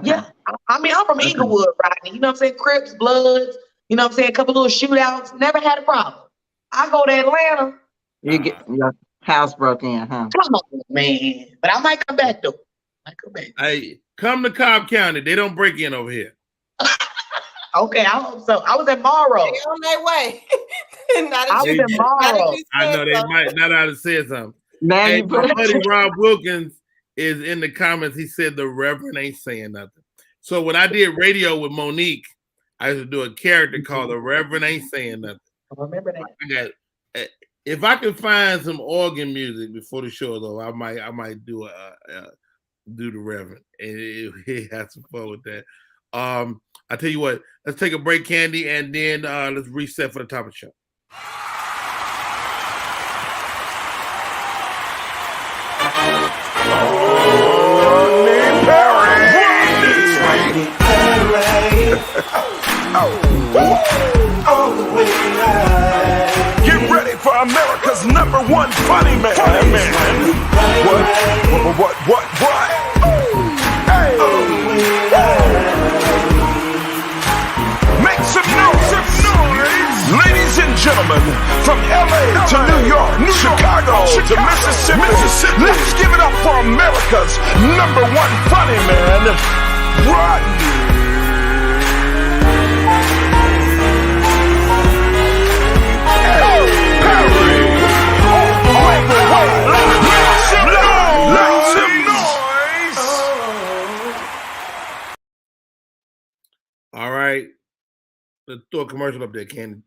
Yeah. I mean, I'm from Inglewood, Rodney. You know what I'm saying? Crips, Bloods, you know what I'm saying? A couple little shootouts. Never had a problem. I go to Atlanta. You get your house broke in, huh? Come on, man. But I might come back, though. Hey, come to Cobb County. They don't break in over here. Okay, I hope so. I was in Morrow. They on their way. I was in Morrow. I know they might not have said something. Man, hey, my buddy Rob Wilkins is in the comments. He said the Reverend ain't saying nothing. So when I did radio with Monique, I used to do a character called the Reverend ain't saying nothing. I remember that. If I can find some organ music before the show, though, I might do the Reverend, and he has some fun with that. I tell you what, let's take a break, Candy, and then let's reset for the top of the show. Get ready for America's #1 funny man. What? Hey. Make some noise. Ladies and gentlemen, from LA to New York, Chicago to Mississippi, let's give it up for America's #1 funny man, Rodney. All right. Let's throw a commercial up there, Candy.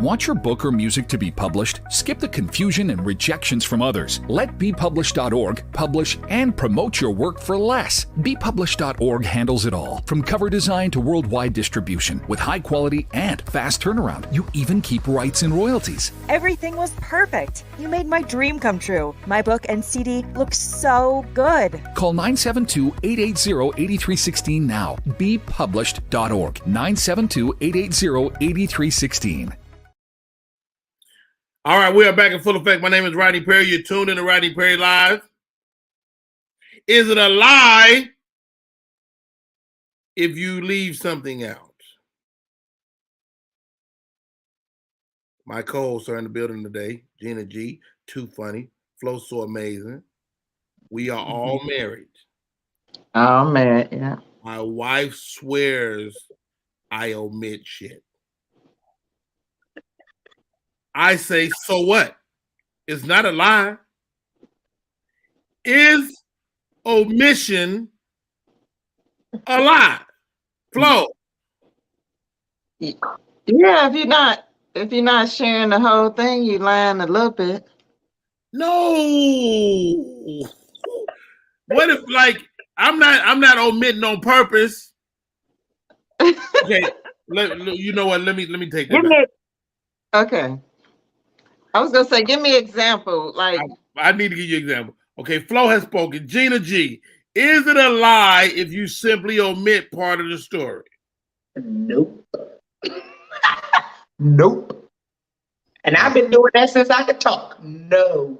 Want your book or music to be published? Skip the confusion and rejections from others. Let BePublished.org publish and promote your work for less. BePublished.org handles it all, from cover design to worldwide distribution, with high quality and fast turnaround. You even keep rights and royalties. Everything was perfect. You made my dream come true. My book and CD look so good. Call 972-880-8316 now. BePublished.org. 972-880-8316. All right, we are back in full effect. My name is Rodney Perry. You're tuned in to Rodney Perry Live. Is it a lie if you leave something out? My co-hosts are in the building today. Gina G, Too Funny, Flow So Amazing. We are all married. Oh, man, yeah. My wife swears I omit shit. I say, so what? It's not a lie. Is omission a lie? Flo. Yeah, if you're not sharing the whole thing, you lying a little bit. No. What if, like, I'm not omitting on purpose? Okay, you know what? Let me take that back. Okay. I was gonna say, give me an example. Like, I need to give you an example. Okay, Flo has spoken. Gina G, is it a lie if you simply omit part of the story? Nope. Nope. And I've been doing that since I could talk. No.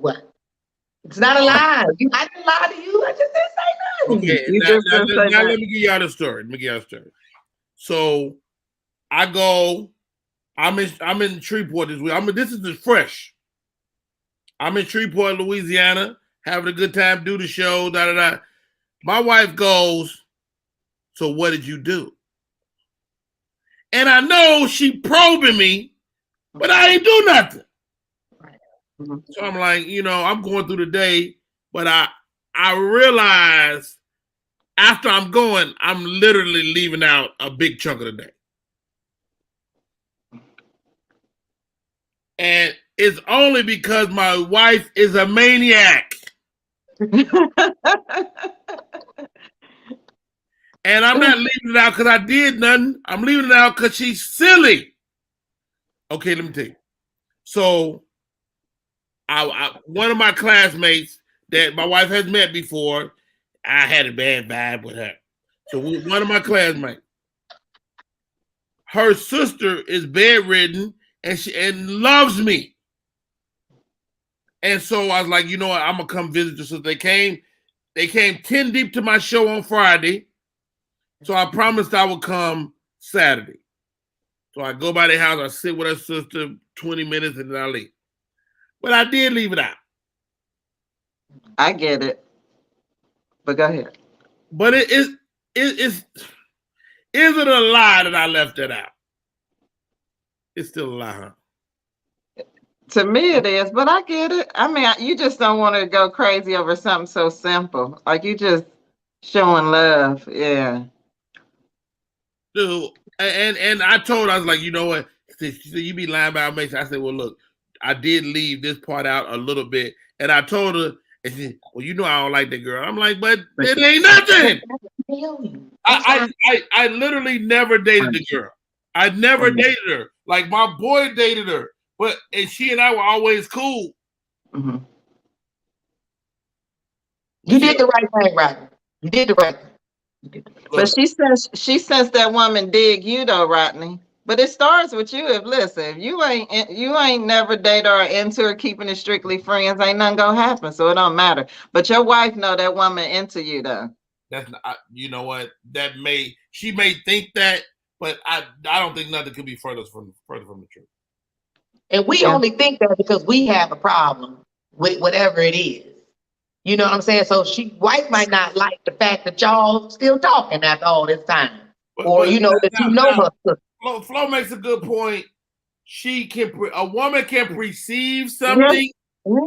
It's not a lie. I didn't lie to you. I just didn't say nothing. Okay, now let me give y'all the story. So I'm in Shreveport this week. This is fresh. I'm in Shreveport, Louisiana, having a good time, do the show, da da da. My wife goes, so what did you do? And I know she probing me, but I ain't do nothing. So I'm like, I'm going through the day, but I realize after I'm going, I'm literally leaving out a big chunk of the day. And it's only because my wife is a maniac. And I'm not leaving it out because I did nothing. I'm leaving it out because she's silly. Okay, let me tell you. So, one of my classmates that my wife has met before, I had a bad vibe with her. So, one of my classmates, her sister is bedridden and loves me. And so I was like, you know what? I'm gonna come visit her. So they came 10 deep to my show on Friday. So I promised I would come Saturday. So I go by their house, I sit with her sister 20 minutes, and then I leave. But I did leave it out. I get it. But go ahead. But is it a lie that I left it out? It's still a lie, huh? To me it is, but I get it. I mean, you just don't want to go crazy over something so simple. Like, you just showing love. Yeah. Dude, and I told her, I was like, you know what? She said, you be lying about me. I said, well, look, I did leave this part out a little bit. And I told her, and she said, well, you know I don't like that girl. I'm like, but it ain't nothing. I literally never dated the girl. I never dated her. Like, my boy dated her. And she and I were always cool. Mm-hmm. You did the right thing, Rodney. You did the right thing. But she says that woman dig you though, Rodney. But it starts with you. If you ain't never dated or into her, keeping it strictly friends, ain't nothing gonna happen. So it don't matter. But your wife know that woman into you though. That's not, you know what? She may think that, but I don't think nothing could be further from the truth. And we only think that because we have a problem with whatever it is. You know what I'm saying? So wife might not like the fact that y'all still talking after all this time. Or that you know her. Flo makes a good point. A woman can perceive something.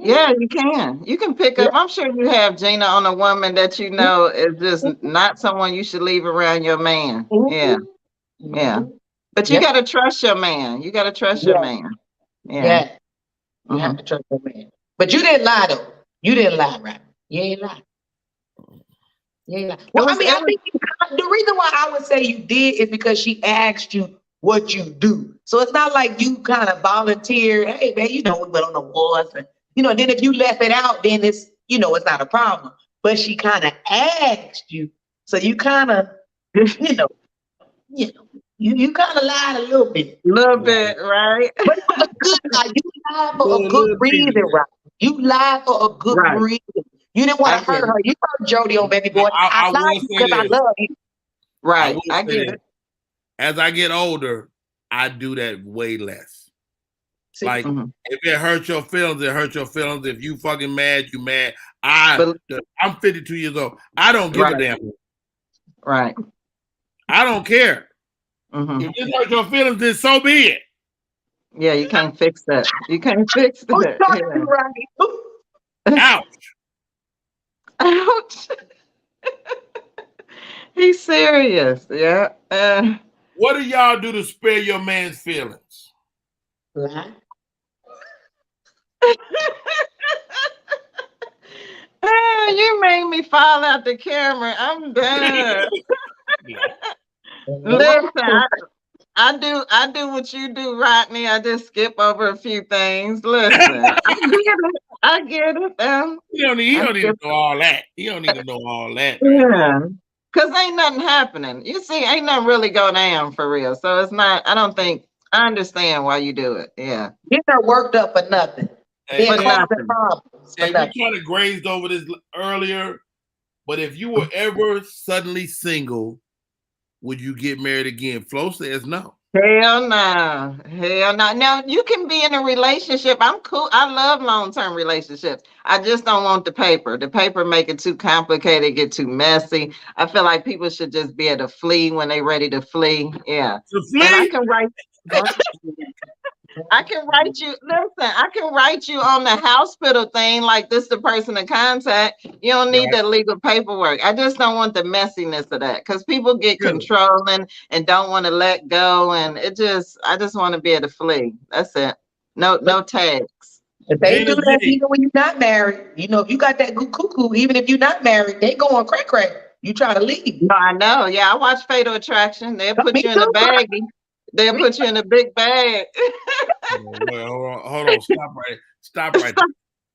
Yeah, you can. You can pick up. I'm sure you have, Gina, on a woman that you know is just not someone you should leave around your man. Yeah. Yeah. But you gotta trust your man. You gotta trust your man. Yeah. You have to trust your man. But you didn't lie though. You didn't lie, right? You ain't lie. No, I think the reason why I would say you did is because she asked you what you do. So it's not like you kind of volunteered, hey man, we went on the wars. And, then if you left it out, then it's, it's not a problem. But she kind of asked you. So you kind of, you kind of lied a little bit. Right? But it was a good lie. You lied for a good reason, right? You lied for a good reason. You didn't want to hurt her. You heard Jody on Baby Boy. I lied because I love you. Right. I get it. As I get older, I do that way less. Like, if it hurts your feelings, it hurts your feelings. If you fucking mad, you mad. I'm 52 years old. I don't give a damn. Right. I don't care. Mm-hmm. If this hurt your feelings, then so be it. Yeah, you can't fix that. You can't fix Who's that. talking to Rodney? Ouch. Ouch. He's serious. Yeah. What do y'all do to spare your man's feelings? Lie. You made me fall out the camera. I'm done. Listen, I do what you do, Rodney. I just skip over a few things. Listen, I get it. He don't need to know all that. He don't need to know all that. Yeah. Cause ain't nothing happening. You see, ain't nothing really go down for real. So it's not, I don't think I understand why you do it. Yeah. Get her worked up for nothing. Hey, Then cause the problems for we nothing. kind of grazed over this earlier, but if you were ever suddenly single, would you get married again? Flo says no. Hell no. Hell no. Now you can be in a relationship. I'm cool. I love long-term relationships. I just don't want the paper. The paper make it too complicated, get too messy. I feel like people should just be able to flee when they're ready to flee. Yeah. To flee? And I can write you, listen, I can write you on the hospital thing like this the person to contact. You don't need the legal paperwork. I just don't want the messiness of that because people get controlling and don't want to let go. And I just want to be able to flee. That's it. No tags. If they do that even when you're not married, you know, if you got that good cuckoo, even if you're not married, they go on crack. You try to leave. No, I know. Yeah, I watch Fatal Attraction. They'll put you in a baggie. They'll put you in a big bag. Hold on. Stop right there.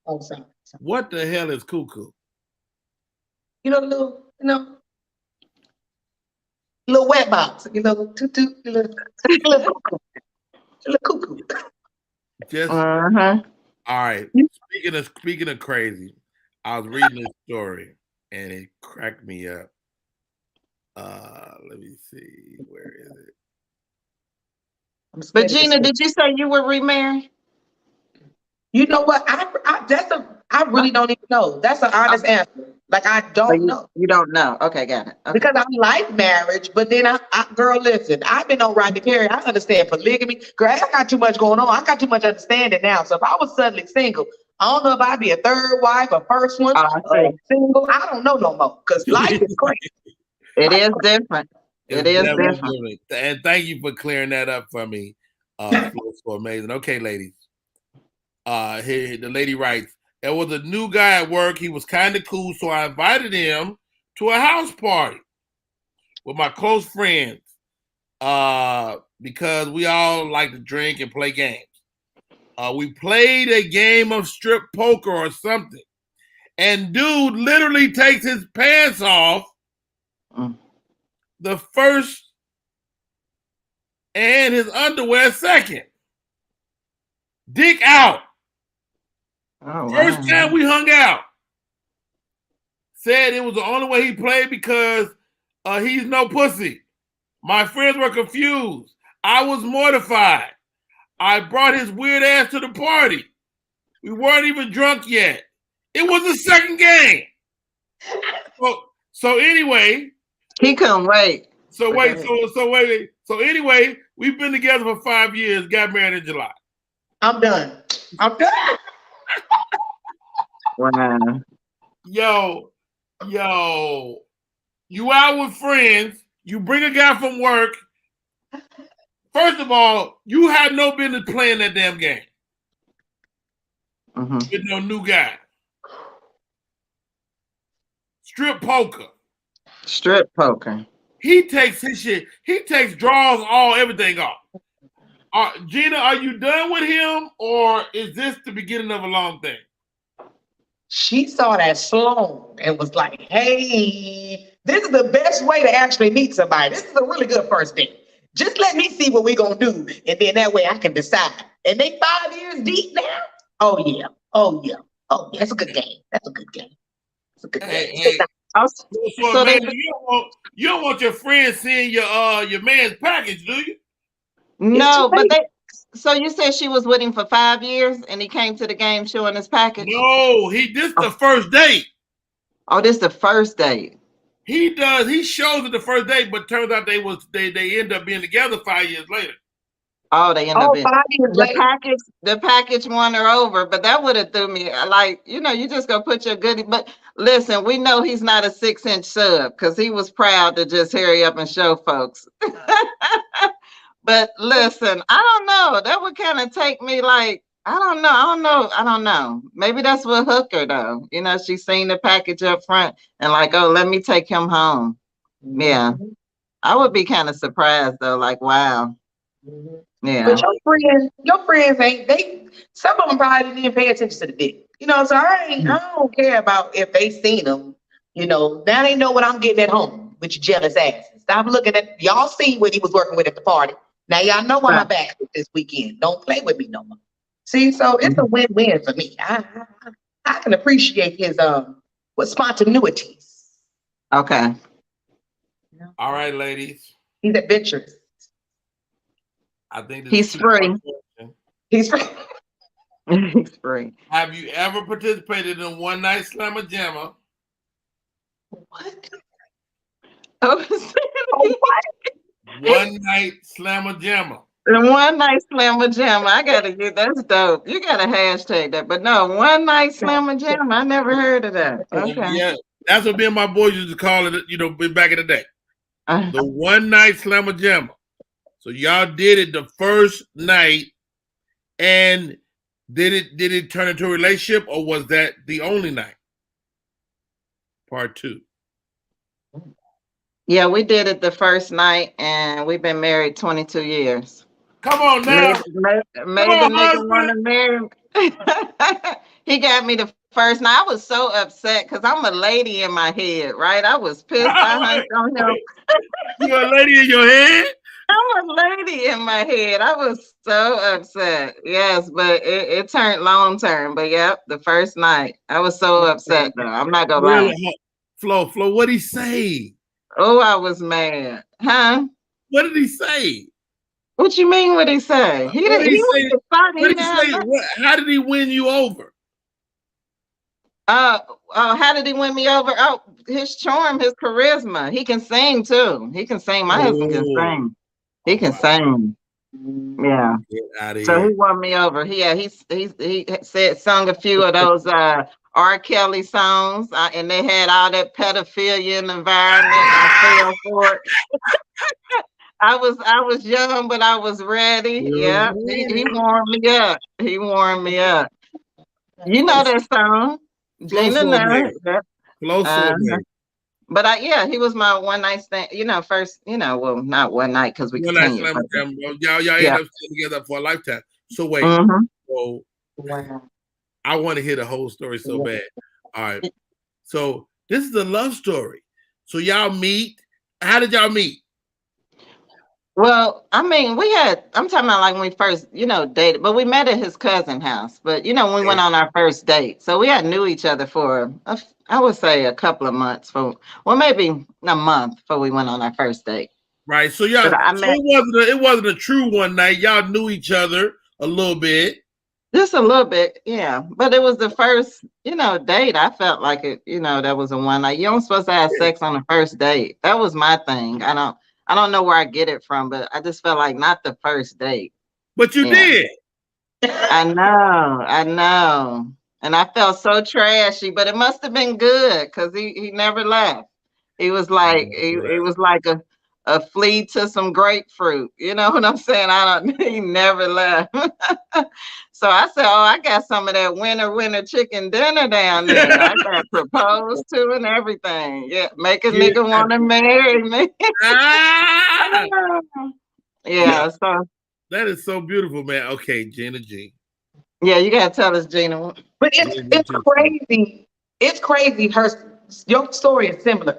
Oh, sorry. What the hell is cuckoo? You know, little wet box. You know, little cuckoo. Just all right. Speaking of crazy, I was reading this story and it cracked me up. Let me see. Where is it? But Gina, did you say you were remarried? You know what? I really don't even know. That's an honest answer. Like I don't know. You don't know. Okay, got it. Okay. Because I like marriage, but then girl, listen, I've been on Rodney Perry. I understand polygamy. Girl, I got too much going on. I got too much understanding now. So if I was suddenly single, I don't know if I'd be a third wife, a first one, single. I don't know no more. Because life is crazy. It is different. It is different. And thank you for clearing that up for me. It's so amazing. Okay, ladies. Here the lady writes, there was a new guy at work. He was kind of cool, so I invited him to a house party with my close friends because we all like to drink and play games. We played a game of strip poker or something, and dude literally takes his pants off the first and his underwear second. Dick out. Oh, First time we hung out. Said it was the only way he played because he's no pussy. My friends were confused. I was mortified. I brought his weird ass to the party. We weren't even drunk yet. It was the second game. So anyway. He couldn't wait. So anyway, we've been together for 5 years, got married in July. I'm done. Wow. Yo, you out with friends, you bring a guy from work. First of all, you had no business playing that damn game. With no new guy. Strip poker. He takes his shit. He takes draws, everything off. Gina, are you done with him, or is this the beginning of a long thing? She saw that Sloan and was like, hey, this is the best way to actually meet somebody. This is a really good first date. Just let me see what we're going to do, and then that way I can decide. And they 5 years deep now? Oh, yeah. That's a good game. That's a good game. Hey. So Amanda, you don't want your friends seeing your man's package, do you? No, but so you said she was with him for 5 years and he came to the game showing his package? No, this the first date. Oh, this the first date. He does. He shows it the first day, but turns out they end up being together 5 years later. Oh, they end up being 5 years later. the package won her over, but that would have threw me. Like, you just go put your goodie. But listen, we know he's not a 6-inch sub because he was proud to just hurry up and show folks. But listen, I don't know. That would kind of take me like, I don't know. Maybe that's what hooked her though. She seen the package up front and like, oh, let me take him home. Yeah. I would be kind of surprised though, like, wow. Yeah. But your friends some of them probably didn't even pay attention to the dick. So I don't care about if they seen them. Now they know what I'm getting at home with your jealous asses. Stop looking at y'all see what he was working with at the party. Now y'all know why my back is this weekend. Don't play with me no more. See, so it's a win-win for me. I can appreciate his spontaneities. Okay. All right, ladies. He's adventurous. I think he's free. He's free. He's free. Have you ever participated in one night slammer jammer? What? What? One night slammer jammer. The one night slammer jammer. I gotta get that's dope. You gotta hashtag that. But no, one night slammer jammer. I never heard of that. Okay. Yeah, that's what me and my boys used to call it, back in the day. The one night slammer jammer. So y'all did it the first night, and did it turn into a relationship, or was that the only night? Part 2. Yeah, we did it the first night, and we've been married 22 years. Come on now. Made the nigga want to marry. He got me the first night. I was so upset because I'm a lady in my head, right? I was pissed. I hung on him. You're a lady in your head? I'm a lady in my head. I was so upset. Yes, but it turned long term. But yep, the first night. I was so upset though. I'm not gonna lie. Flo, what'd he say? Oh, I was mad. Huh? What did he say? What you mean what he say? He didn't say. How did he win you over? How did he win me over? Oh, his charm, his charisma. He can sing too. He can sing. My husband can sing. He can sing. Yeah. So he won me over. He sung a few of those R. Kelly songs, and they had all that pedophilia in the environment. I fell for it. I was young, but I was ready. Yeah, he warmed me up. He warmed me up. You know that song, Gina? But he was my one night stand. First, well, not one night because we continued. Y'all end up staying together for a lifetime. So wait, so I want to hear the whole story so bad. All right, so this is a love story. So y'all meet. How did y'all meet? Well, I mean, I'm talking about like when we first, dated, but we met at his cousin's house. But, when we went on our first date. So we had knew each other for, I would say a couple of months, maybe a month before we went on our first date. Right. So it wasn't a true one night. Y'all knew each other a little bit. Just a little bit, yeah. But it was the first, date. I felt like it, that was a one night. You don't supposed to have sex on the first date. That was my thing. I don't know where I get it from, but I just felt like not the first date. But you did. I know. And I felt so trashy, but it must have been good because he never left. He was like it was like a flea to some grapefruit. You know what I'm saying? He never left. So I said, I got some of that winter chicken dinner down there. I got proposed to and everything. Yeah, make a nigga want to marry me. Yeah, so That is so beautiful, man. Okay, Gina G. Yeah, you gotta tell us, Gina. But it's crazy. It's crazy. Your story is similar.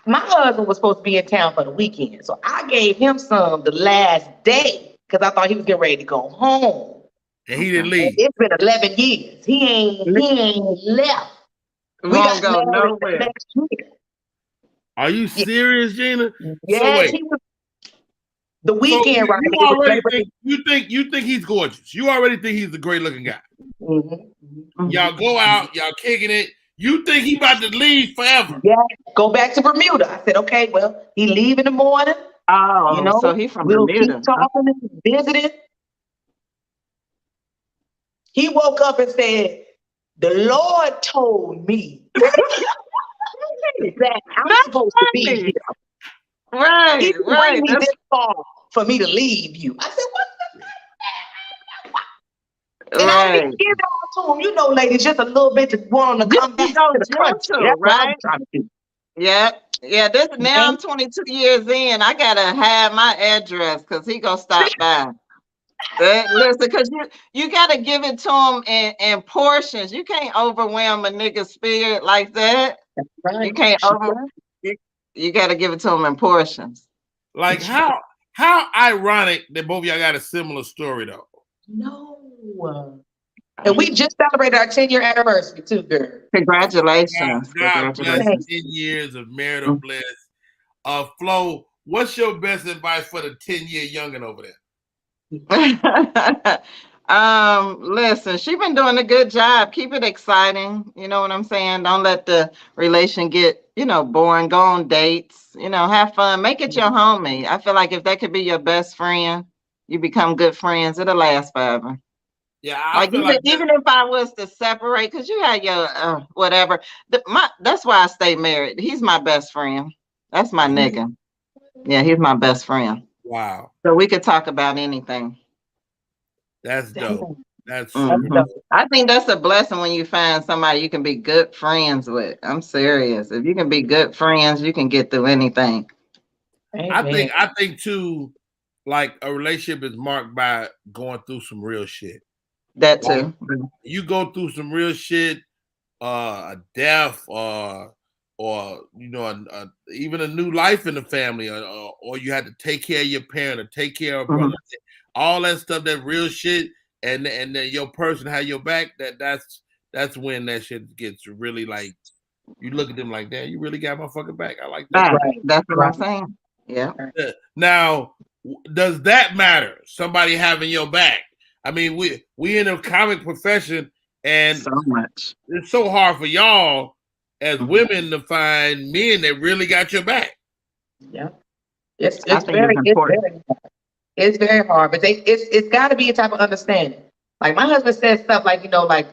My husband was supposed to be in town for the weekend, so I gave him some the last day because I thought he was getting ready to go home. And he didn't leave. It's been 11 years. He ain't left. We got go nowhere. Next year. Are you serious, Gina? Yeah, he was the weekend. So you think he's gorgeous. You already think he's a great looking guy. Mm-hmm. Y'all go out, y'all kicking it. You think he about to leave forever? Yeah, go back to Bermuda. I said, okay, well, he leave in the morning. Oh, You know, so he from we'll Bermuda. keep talking and visiting. He woke up and said, "The Lord told me that I'm That's supposed to be funny. here. He Right, didn't bring right. me That's this far for me to leave you." I said, "What?" And I didn't right. give it all to him. You know, ladies, just a little bit to want him to come back So to the country. gentle, That's what I'm right? trying to do. Yeah. Yeah, this now And I'm 22 years in. I gotta have my address because he gonna stop by. Listen, because you gotta give it to him in portions. You can't overwhelm a nigga spirit like that. that's right. You can't you gotta give it to him in portions. Like how ironic that both of y'all got a similar story though. No. And we just celebrated our 10-year anniversary too, girl. Congratulations. God bless Congratulations. 10 years of marital bliss. Flo, what's your best advice for the 10-year youngin' over there? Listen, she been doing a good job. Keep it exciting. You know what I'm saying? Don't let the relation get, boring. Go on dates, have fun. Make it your homie. I feel like if that could be your best friend, you become good friends. It'll last forever. Yeah, I feel even if I was to separate, because you had your whatever. That's why I stay married. He's my best friend. That's my nigga. Yeah, he's my best friend. Wow. So we could talk about anything. That's dope. That's Mhm. I think that's a blessing when you find somebody you can be good friends with. I'm serious. If you can be good friends, you can get through anything. Amen. I think too, like a relationship is marked by going through some real shit. That too. Like, you go through some real shit, a death, or even a new life in the family, or you had to take care of your parent or take care of brother, all that stuff, that real shit, and then your person had your back. That's when that shit gets really like, you look at them like, damn, you really got my fucking back. I like that. Right. That's what I'm saying. Yeah. Now, does that matter? Somebody having your back? I mean, we in a comic profession, and so much. It's so hard for y'all as women to find men that really got your back. Yeah, it's very hard, but it's got to be a type of understanding. Like my husband says stuff like, like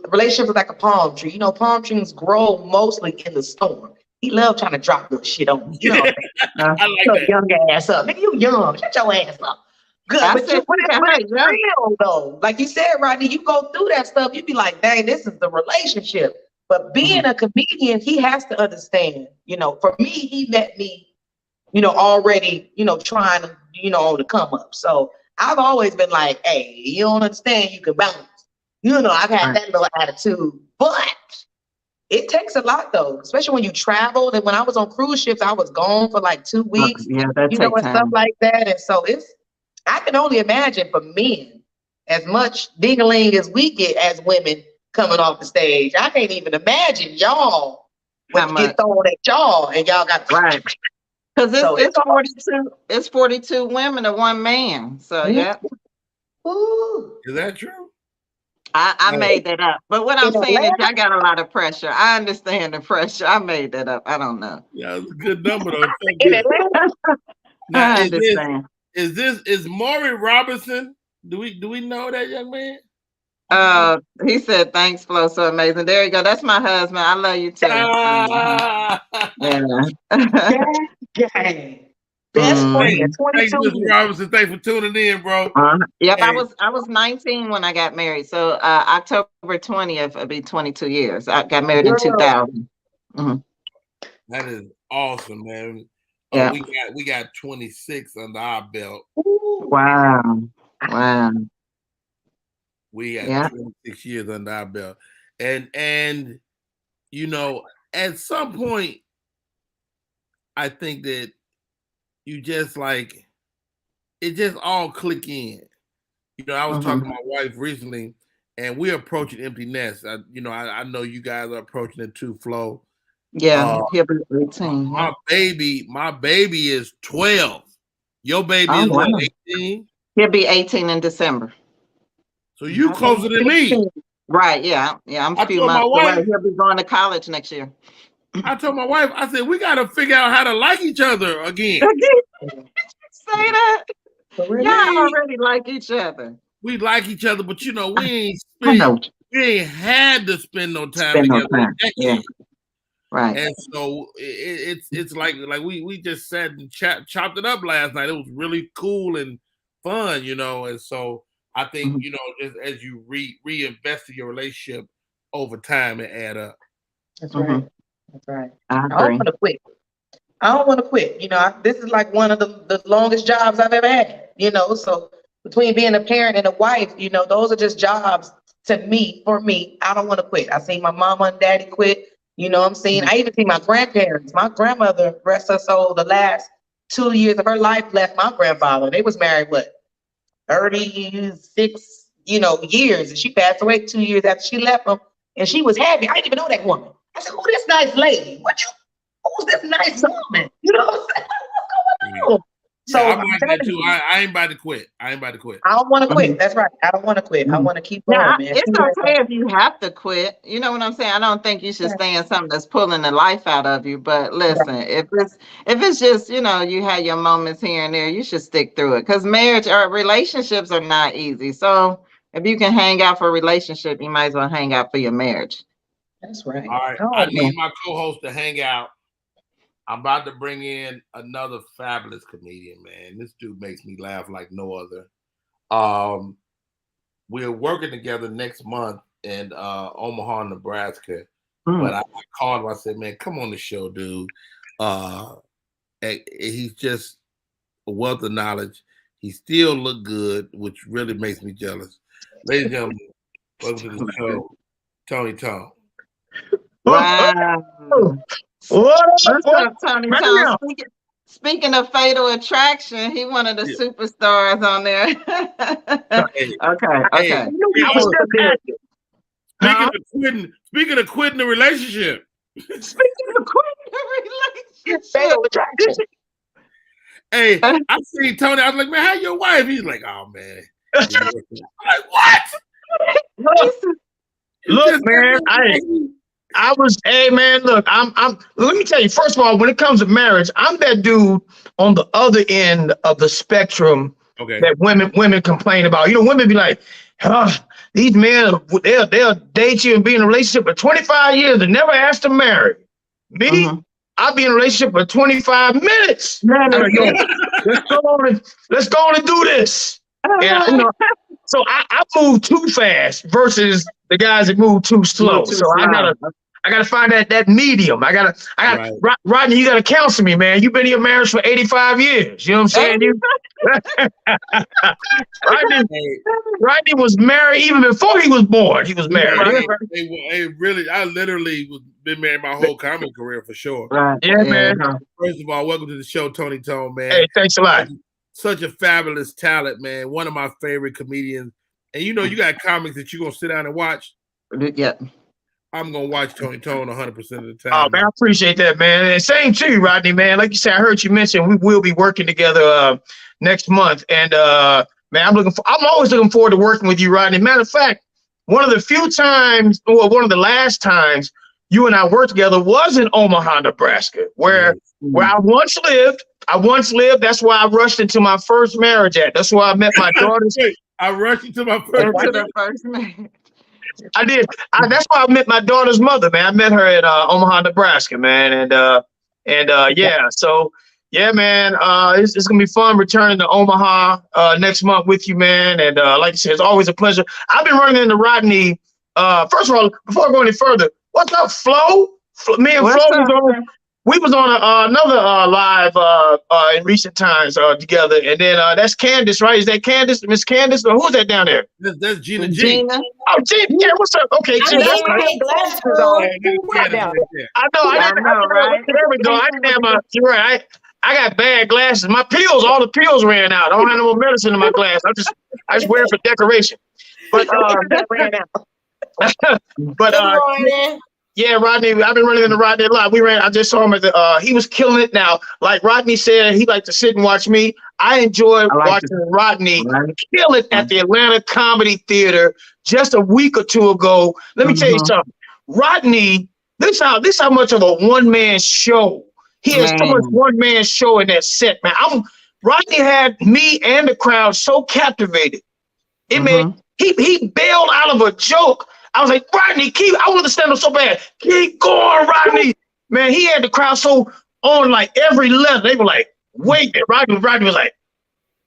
relationships are like a palm tree. Palm trees grow mostly in the storm. He loved trying to drop little shit on you. I like that. Young ass up, nigga. You young, shut your ass up. Good, but it's real though. Like you said, Rodney, you go through that stuff, you be like, dang, this is the relationship. But being a comedian, he has to understand. For me, he met me, already, trying to, on the come up. So I've always been like, hey, you don't understand, you can bounce. I've had that little attitude, but it takes a lot though, especially when you travel. And when I was on cruise ships, I was gone for like 2 weeks, and stuff like that. And so I can only imagine for men, as much ding-a-ling as we get as women coming off the stage. I can't even imagine y'all when you get thrown at y'all and y'all got right. Because it's 42 women to one man. So yeah. Ooh. Is that true? I made that up. But what I'm saying is I got a lot of pressure. I understand the pressure. I made that up. I don't know. Yeah, it's a good number though. Now, I understand. Is Maury Robinson? Do we know that young man? He said, thanks, Flo, so amazing. There you go. That's my husband. I love you too. Best friend. Thanks, Mr. Robinson. Thanks for tuning in, bro. Yep, hey. I was 19 when I got married. So October 20th will be 22 years. I got married in 2000. That is awesome, man. Yeah. We got 26 under our belt. Wow. We got 26 years under our belt. And at some point, I think that you just like, it just all click in. I was talking to my wife recently, and we're approaching empty nest. I know you guys are approaching it too, Flo. Yeah, he'll be 18. My baby is 12. Your baby is what, 18? He'll be 18 in December. So you closer than me. Right. Yeah. I'm a few months away. He'll be going to college next year. I told my wife, I said, we got to figure out how to like each other again. Say that. Y'all already like each other. We like each other, but we ain't had to spend no time together. Yeah. Right. And so it's like we just sat and chopped it up last night. It was really cool and fun, and so I think, just as you reinvest in your relationship over time, it add up. That's right. That's right. I don't want to quit. This is like one of the longest jobs I've ever had, so between being a parent and a wife, those are just jobs for me. I don't want to quit. I seen my mama and daddy quit, I even see my grandparents. My grandmother, rest her soul, the last 2 years of her life left my grandfather. They was married, 36, years. And she passed away 2 years after she left him. And she was happy. I didn't even know that woman. I said, "Who this nice lady? Who's this nice woman?" You know what I'm saying? What's going on? So I'm like that too. I ain't about to quit. I don't want to quit. That's right. I don't want to quit. I want to keep going, man. It's okay if you have to quit. You know what I'm saying? I don't think you should stay in something that's pulling the life out of you. But listen, if it's just, you had your moments here and there, you should stick through it. Because marriage or relationships are not easy. So if you can hang out for a relationship, you might as well hang out for your marriage. That's right. All right. I need my co-host to hang out. I'm about to bring in another fabulous comedian, man. This dude makes me laugh like no other. We're working together next month in Omaha, Nebraska. But I called him. I said, "Man, come on the show, dude." He's just a wealth of knowledge. He still look good, which really makes me jealous. Ladies and gentlemen, welcome to the show, Tony Tone. Wow. What's up, Tony Tone? Speaking of Fatal Attraction, he one of the superstars on there. Okay. Speaking of quitting the relationship. Fatal Attraction. Hey, I seen Tony. I was like, "Man, how your wife?" He's like, "Oh man." I'm like, what? Look, man, hey man, look, let me tell you, first of all, when it comes to marriage, I'm that dude on the other end of the spectrum that women complain about. Women be like, these men, they'll date you and be in a relationship for 25 years and never ask to marry. Me, I'll be in a relationship for 25 minutes. Let's go on and do this. And, so I move too fast versus the guys that move too slow. I gotta find that medium. Rodney, you gotta counsel me, man. You've been in your marriage for 85 years. You know what I'm saying? Rodney was married even before he was born. He was married. I literally been married my whole comedy career for sure. Right. Yeah, man. First of all, welcome to the show, Tony Tone, man. Hey, thanks a lot. Such a fabulous talent, man. One of my favorite comedians. And you got comics that you're gonna sit down and watch. Yeah. I'm gonna watch Tony Tone 100% of the time. Oh man, I appreciate that, man. And same to you, Rodney, man. Like you said, I heard you mention we will be working together next month. And man, I'm always looking forward to working with you, Rodney. Matter of fact, one of the last times you and I worked together was in Omaha, Nebraska, where I once lived. That's why I rushed into my first marriage at. That's why I met my daughters. I rushed into my first marriage. I did. That's why I met my daughter's mother, man. I met her at Omaha, Nebraska, man. Yeah. So yeah, man. It's gonna be fun returning to Omaha next month with you, man. And like I said, it's always a pleasure. I've been running into Rodney. First of all, before I go any further, what's up, Flo? Me and Flo was on another live in recent times together. And then that's Candace, right? Is that Candace, Miss Candace? Or who's that down there? That's Gina G. Oh, Gina, yeah, what's up? Okay, Gina. That's I know, right? There we go. I didn't have you're right. I got bad glasses. My pills, all the pills ran out. I don't have no more medicine in my glass. I just wear it for decoration. But Yeah, Rodney. I've been running into Rodney a lot. I just saw him at he was killing it. Now, like Rodney said, he liked to sit and watch me. I enjoy watching Rodney kill it at the Atlanta Comedy Theater just a week or two ago. Let me tell you something. Rodney, this how much of a one-man show. He has so much one-man show in that set, man. Rodney had me and the crowd so captivated. It made he bailed out of a joke. I was like, Rodney, I want to stand up so bad. Keep going, Rodney. Man, he had the crowd so on like every level. They were like, wait. Rodney was like,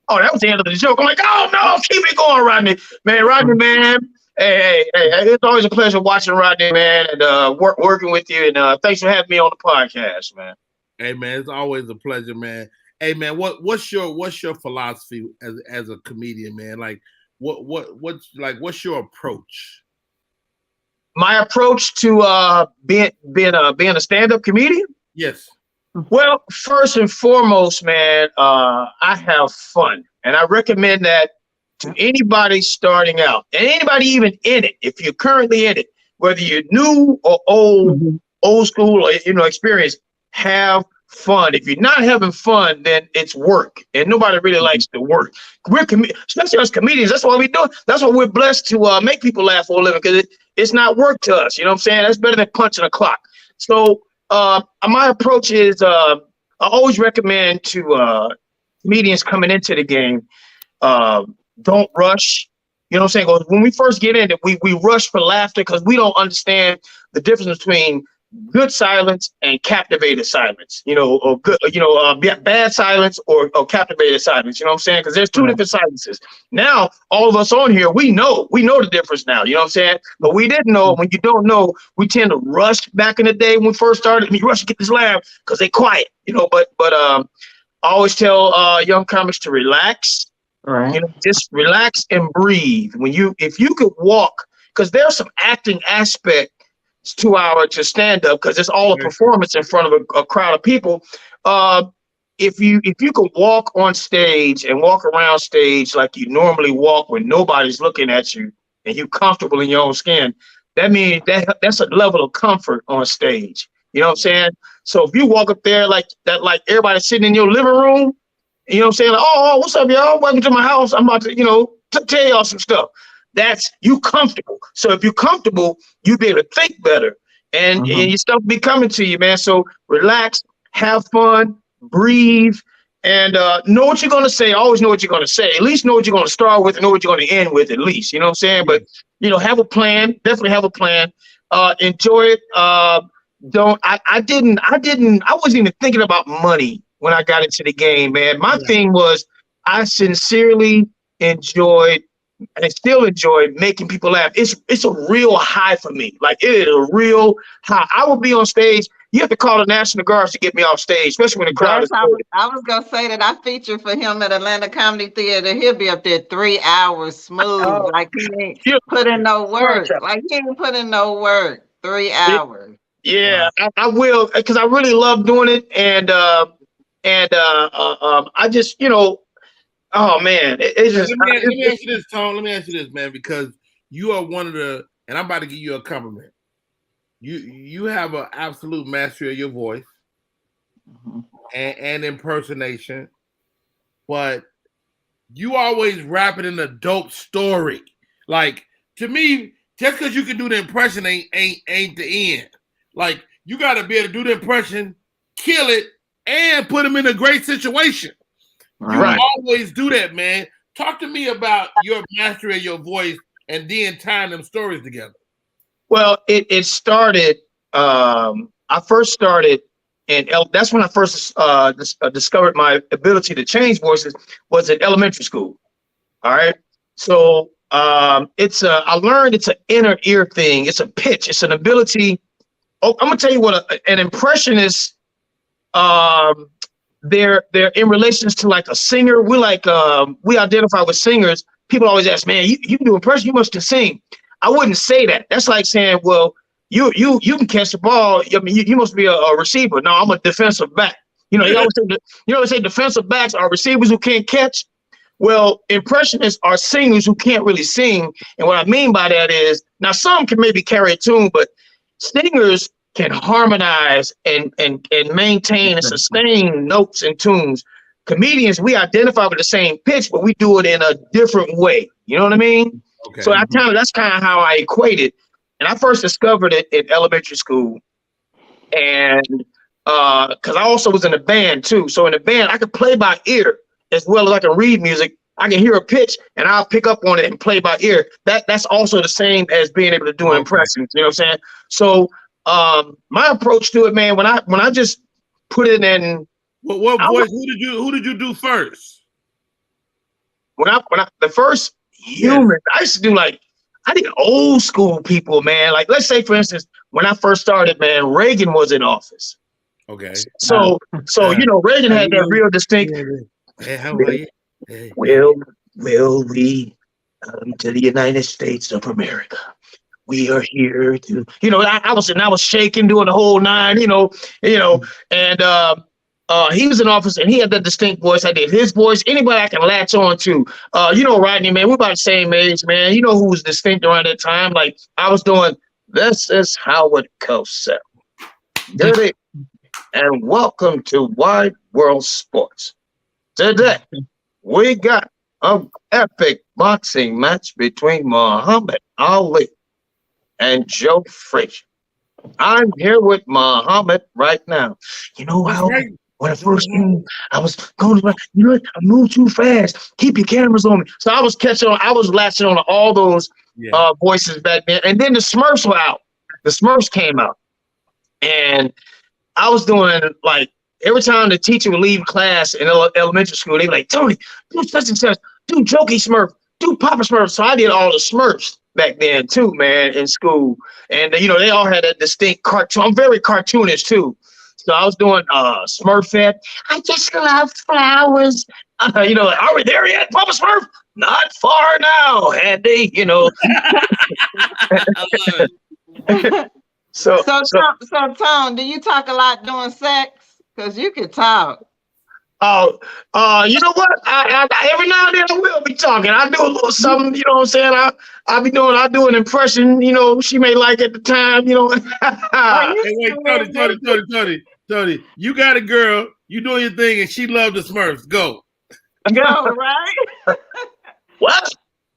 oh, that was the end of the joke. I'm like, oh no, keep it going, Rodney. Man, Rodney, man. Hey, it's always a pleasure watching Rodney, man, and working with you. And thanks for having me on the podcast, man. Hey, man, it's always a pleasure, man. Hey, man, what's your philosophy as a comedian, man? Like, what's your approach? My approach to being a stand-up comedian? Yes. Well, first and foremost, man, I have fun, and I recommend that to anybody starting out, and anybody even in it. If you're currently in it, whether you're new or old school or experienced, have fun. If you're not having fun, then it's work, and nobody really likes to work. Especially us comedians. That's what we do. That's what we're blessed to make people laugh for a living, because it's not work to us. You know what I'm saying? That's better than punching a clock. So my approach is I always recommend to comedians coming into the game, don't rush. You know what I'm saying? 'Cause when we first get in it, we rush for laughter because we don't understand the difference between good silence and captivated silence, or good, bad silence or captivated silence. You know what I'm saying? Because there's two different silences. Now, all of us on here, we know the difference now. You know what I'm saying? But we didn't know. When you don't know, we tend to rush back in the day when we first started. We rush to get this laugh because they quiet. But I always tell young comics to relax. Right. Just relax and breathe. If you could walk, because there's some acting aspect to stand up, because it's all a performance in front of a crowd of people. If you could walk on stage and walk around stage like you normally walk when nobody's looking at you and you're comfortable in your own skin, that means that's a level of comfort on stage. You know what I'm saying? So if you walk up there like that, like everybody's sitting in your living room, you know what I'm saying? Like, oh, what's up, y'all? Welcome to my house. I'm about to, tell y'all some stuff. That's you comfortable. So if you're comfortable, you'll be able to think better, and your stuff be coming to you, man. So relax, have fun, breathe, and know what you're going to say. Always know what you're going to say. At least know what you're going to start with and know what you're going to end with, at least. You know what I'm saying? But, have a plan. Definitely have a plan. Enjoy it. I wasn't even thinking about money when I got into the game, man. My thing was I sincerely enjoyed and still enjoy making people laugh. It's a real high for me. Like, it is a real high. I will be on stage. You have to call the National Guards to get me off stage, especially when the crowd is full. I was gonna say that I featured for him at Atlanta Comedy Theater. He'll be up there 3 hours smooth, like he ain't put in no work. Like he ain't put in no work. 3 hours. Yeah, I will, because I really love doing it, and I just, oh man, it's just. Let me ask you this, Tom. Let me ask you this, man, because you are one of the, and I'm about to give you a compliment. You have an absolute mastery of your voice and impersonation, but you always wrap it in a dope story. Like, to me, just because you can do the impression ain't the end. Like, you got to be able to do the impression, kill it, and put them in a great situation. You always do that, man. Talk to me about your mastery of your voice and then tying them stories together. Well, it started. I first started, and that's when I first discovered my ability to change voices. Was in elementary school. All right, so I learned it's an inner ear thing. It's a pitch. It's an ability. Oh, I'm gonna tell you what an impression is. They're in relations to like a singer. We identify with singers. People always ask, man, you can do impression. You must can sing. I wouldn't say that. That's like saying, well, you can catch the ball. I mean, you must be a receiver. No, I'm a defensive back. You always say defensive backs are receivers who can't catch. Well, impressionists are singers who can't really sing. And what I mean by that is, now some can maybe carry a tune, but singers can harmonize and maintain and sustain notes and tunes. Comedians, we identify with the same pitch, but we do it in a different way. You know what I mean? Okay. So that's kind of how I equate it. And I first discovered it in elementary school. And because I also was in a band too. So in the band, I could play by ear as well as I can read music. I can hear a pitch and I'll pick up on it and play by ear. That's also the same as being able to do impressions. You know what I'm saying? So my approach to it, man, when I just put it in. What voice? Who did you do first? When I the first human, I used to do I did old school people, man. Like, let's say, for instance, when I first started, man, Reagan was in office. Okay. So Reagan had that real distinct. Hey, how are you? Hey. Will we come to the United States of America? We are here to, I was shaking, doing the whole nine, and he was in office and he had that distinct voice. I did his voice. Anybody I can latch on to. Rodney, man, we're about the same age, man. You know who was distinct around that time? Like, I was doing, this is Howard Cosell. Good and welcome to Wide World Sports. Today, we got an epic boxing match between Muhammad Ali and Joe Frazier. I'm here with Muhammad right now. You know how when I first came, I was going to, I moved too fast. Keep your cameras on me. So I was latching on to all those voices back then. And then the Smurfs were out. The Smurfs came out. And I was doing every time the teacher would leave class in elementary school, they'd be like, Tony, do such and such, do Jokey Smurf, do Papa Smurf. So I did all the Smurfs back then too, man, in school. And they all had a distinct cartoon. I'm very cartoonish too. So I was doing Smurfette. I just love flowers. Are we there yet, Papa Smurf? Not far now, Andy. So Tone, do you talk a lot during sex? Because you could talk. You know what? I every now and then I will be talking. I do a little something, you know what I'm saying? I do an impression, she may like at the time, Hey, wait, Tony, you got a girl, you doing your thing, and she loved the Smurfs. Go, right? Well,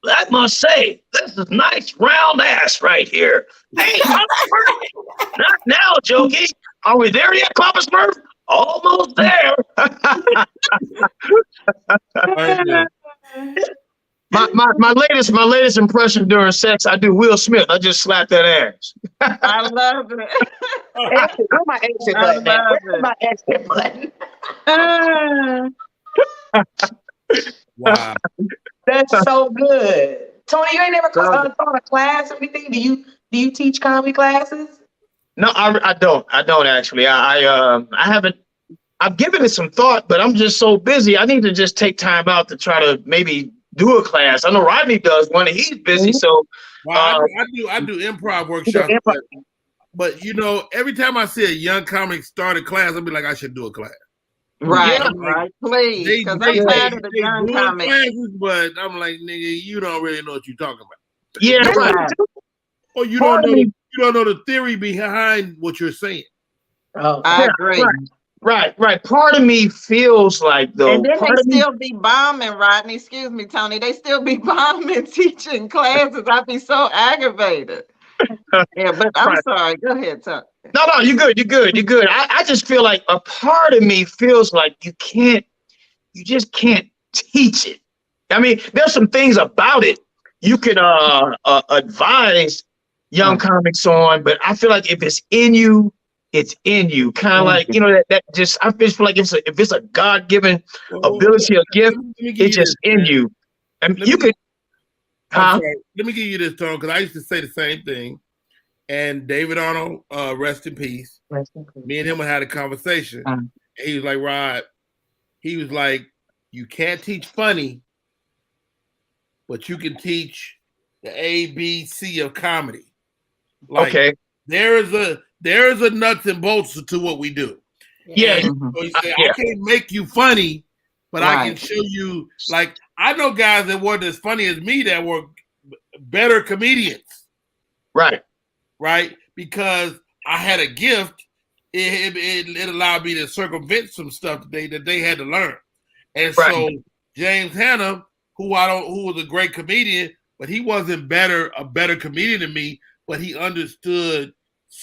I must say, this is nice round ass right here. Hey, not now, Jokey. Are we there yet, Papa Smurf? Almost there. My latest impression during sex, I do Will Smith. I just slap that ass. I love it. Where's my exit button? Where's my exit button? Wow. That's so good. Tony, you ain't never taught a class or anything? Do you teach comedy classes? No, I don't. I don't actually. I haven't. I've given it some thought, but I'm just so busy. I need to just take time out to try to maybe do a class. I know Rodney does one, and he's busy. So I do improv workshops. But every time I see a young comic start a class, I'll be like, I should do a class. Right, right. Please, because I'm tired of the young comics. But I'm like, nigga, you don't really know what you're talking about. Yeah, right. Or you don't know the theory behind what you're saying. Oh, I agree. Right. Part of me feels like though. And then they still be bombing, Rodney. Excuse me, Tony. They still be bombing teaching classes. I'd be so aggravated. Yeah, but I'm sorry. Go ahead, Tony. No, you're good. I just feel like a part of me feels like you just can't teach it. I mean, there's some things about it you can advise young comics on, but I feel like if it's in you, it's in you. Kind of like, that just, I feel like if it's a God-given ability or gift, it's just in you. I mean, you could. Let me give you this, Tone, because I used to say the same thing. And David Arnold, rest in peace. Me and him had a conversation. And he was like, Rod, he was like, you can't teach funny, but you can teach the ABC of comedy. Like, okay. There is a nuts and bolts to what we do. Yeah. So he said, I can't make you funny, but I can show you, like, I know guys that weren't as funny as me that were better comedians. Right. because I had a gift. It allowed me to circumvent some stuff that they had to learn. And so James Hanna, who was a great comedian, but he wasn't a better comedian than me, but he understood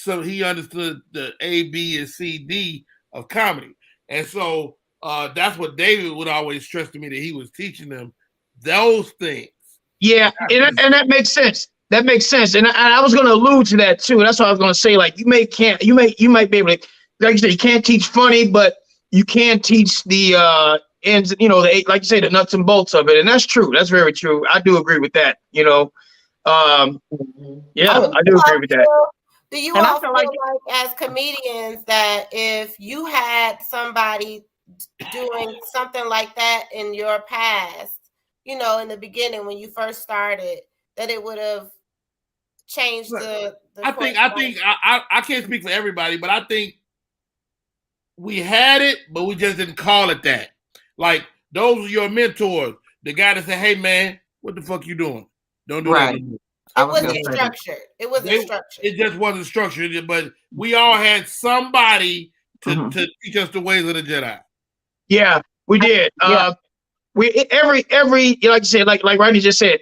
the A, B, and C, D of comedy. And so that's what David would always stress to me, that he was teaching them those things. Yeah, and that makes sense. That makes sense. And I was going to allude to that too. That's what I was going to say. Like you might be able to, like you said, you can't teach funny, but you can teach the ends, like you say, the nuts and bolts of it. And that's true. That's very true. I do agree with that. I do agree with that. Do you all feel like as comedians that if you had somebody doing something like that in your past, in the beginning when you first started, that it would have changed the I think I can't speak for everybody, but I think we had it, but we just didn't call it that. Like those are your mentors, the guy that said, "Hey man, what the fuck you doing? Don't do that." It wasn't structured. It just wasn't structured, but we all had somebody to teach us the ways of the Jedi. Yeah, we did. Every like you said, like Rodney just said,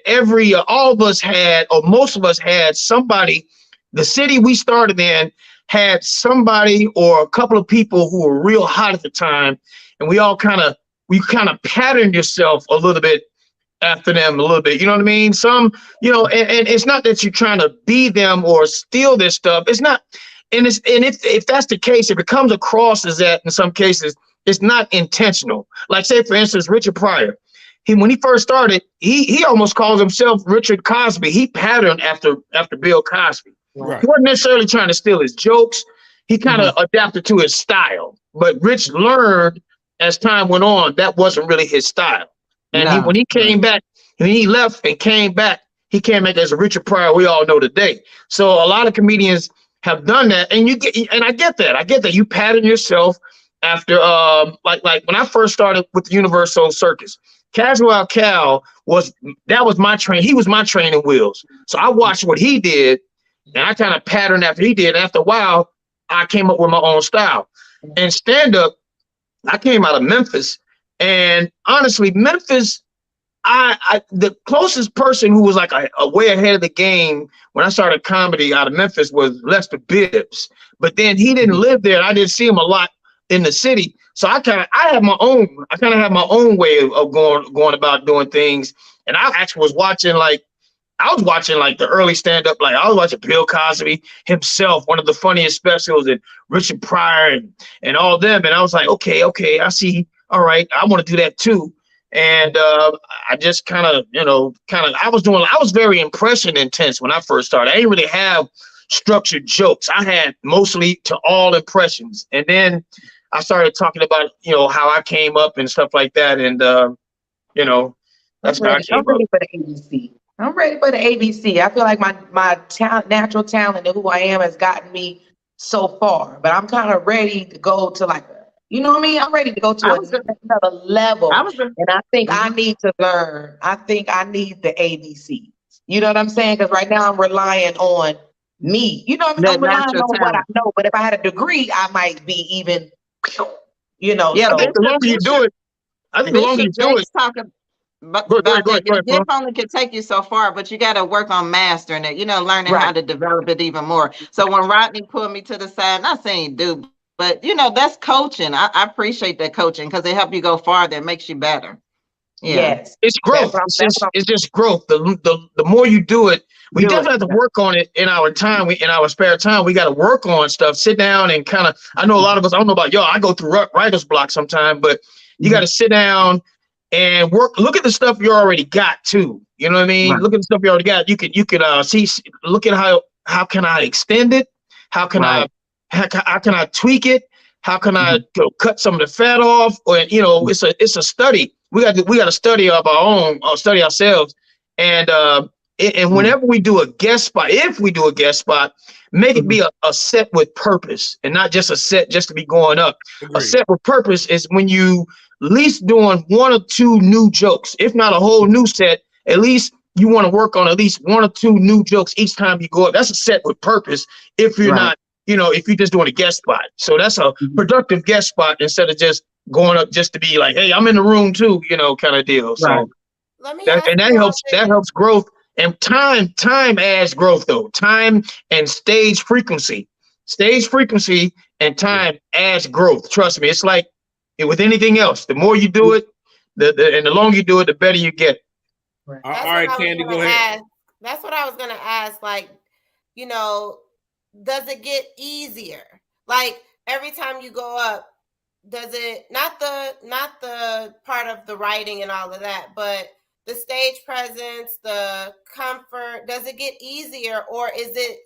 all of us had, or most of us had somebody. The city we started in had somebody or a couple of people who were real hot at the time, and we kind of patterned yourself a little bit after them a little bit. You know what I mean? Some, and it's not that you're trying to be them or steal their stuff. It's not, and if that's the case, if it comes across as that in some cases, it's not intentional. Like say for instance, Richard Pryor. When he first started, he almost calls himself Richard Cosby. He patterned after Bill Cosby. Right. He wasn't necessarily trying to steal his jokes. He kind of adapted to his style. But Rich learned as time went on that wasn't really his style. And when he came back, when he left and came back, he came back as a Richard Pryor we all know today. So a lot of comedians have done that, and I get that. I get that you pattern yourself after like when I first started with the Universal Circus. Casual Cal was my train. He was my training wheels. So I watched what he did, and I kind of patterned after he did. After a while, I came up with my own style. And stand up, I came out of Memphis. And honestly, Memphis, the closest person who was like a way ahead of the game when I started comedy out of Memphis was Lester Bibbs. But then he didn't live there. I didn't see him a lot in the city. So I kind of have my own way of going about doing things. And I actually was watching the early stand-up, like I was watching Bill Cosby himself, one of the funniest specials, and Richard Pryor and all them. And I was like, okay, I see. All right, I want to do that too. And I just I was very impression intense when I first started. I didn't really have structured jokes. I had mostly to all impressions. And then I started talking about, how I came up and stuff like that. And, that's how I came up. I'm ready for the ABC. I'm ready for the ABC. I feel like my natural talent and who I am has gotten me so far, but I'm kind of ready to go to you know what I mean? I'm ready to go to another level. And I think I need to learn. I think I need the ABC. You know what I'm saying? Because right now I'm relying on me. You know what I mean? I'm relying on what I know. But if I had a degree, I might be even, Yeah, so. I think the longer you do it, your gift only can take you so far, but you got to work on mastering it, learning how to develop it even more. So when Rodney pulled me to the side, not saying do, but that's coaching. I appreciate that coaching because it helps you go farther. It makes you better. Yeah. Yes. It's growth. It's just growth. The more you do it, we definitely have to work on it in our time. In our spare time, we got to work on stuff. Sit down and I know a lot of us, I don't know about y'all, I go through writer's block sometimes, but you got to sit down and look at the stuff you already got too. You know what I mean? Right. Look at the stuff you already got. You could look at how can I extend it? How can how can I tweak it? How can I cut some of the fat off? Or it's a study. We got to study of our own, study ourselves. And whenever we do a guest spot, if we do a guest spot, make it be a set with purpose and not just a set just to be going up. Agreed. A set with purpose is when you at least doing one or two new jokes, if not a whole new set, at least you want to work on at least 1 or 2 new jokes each time you go up. That's a set with purpose. If you're not, if you're just doing a guest spot. So that's a productive guest spot instead of just going up just to be like, hey, I'm in the room too, kind of deal. So that helps growth. And time adds growth though. Time and stage frequency and time adds growth. Trust me. It's like with anything else. The more you do it, and the longer you do it, the better you get. Right. All right, Candy, go ahead. That's what I was gonna ask. Like, does it get easier? Like every time you go up, does it not the part of the writing and all of that, but the stage presence, the comfort, does it get easier or is it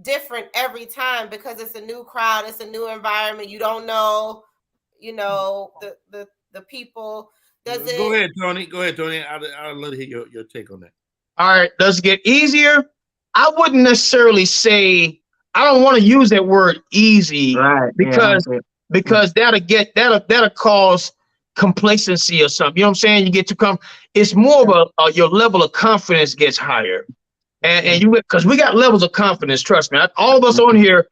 different every time because it's a new crowd, it's a new environment, you don't know, the people? Go ahead, Tony. I'll let you hear your take on that. All right. Does it get easier? I wouldn't necessarily say, I don't want to use that word easy because that'll cause complacency or something. You know what I'm saying? You get to it's more of your level of confidence gets higher. And because we got levels of confidence, trust me. All of us on here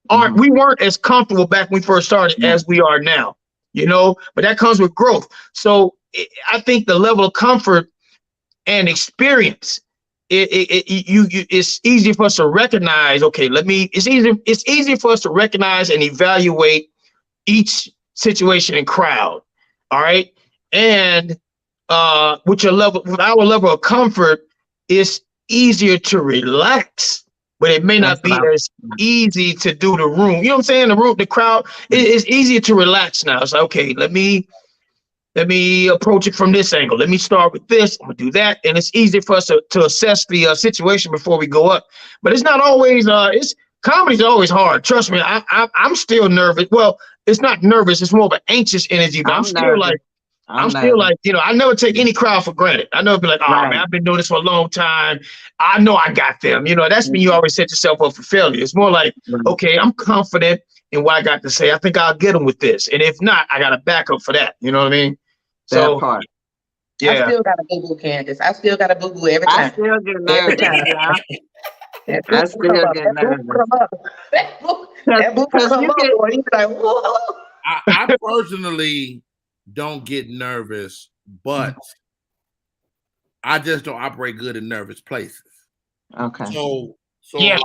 we weren't as comfortable back when we first started as we are now, but that comes with growth. So I think the level of comfort and experience, it's easy for us to recognize, it's easier for us to recognize and evaluate each situation and crowd. All right. And with our level of comfort, it's easier to relax, but it may not be as easy to do the room. You know what I'm saying? The crowd, it's easier to relax now. It's like, okay, let me approach it from this angle. Let me start with this. I'm gonna do that. And it's easy for us to assess the situation before we go up. But it's not always, comedy's always hard. Trust me, I'm still nervous. Well, it's not nervous. It's more of an anxious energy, but I'm still like, I never take any crowd for granted. I never be like, man, I've been doing this for a long time. I know I got them. That's when you always set yourself up for failure. It's more like, okay, I'm confident in what I got to say. I think I'll get them with this. And if not, I got a backup for that. You know what I mean? So, that part. Yeah. I still got a boo-boo, Candace. I still got a boo-boo every time. I still get nervous. I still get nervous. That boo come up, boy. He's like, whoa. I personally don't get nervous, but I just don't operate good in nervous places. Okay. So yeah.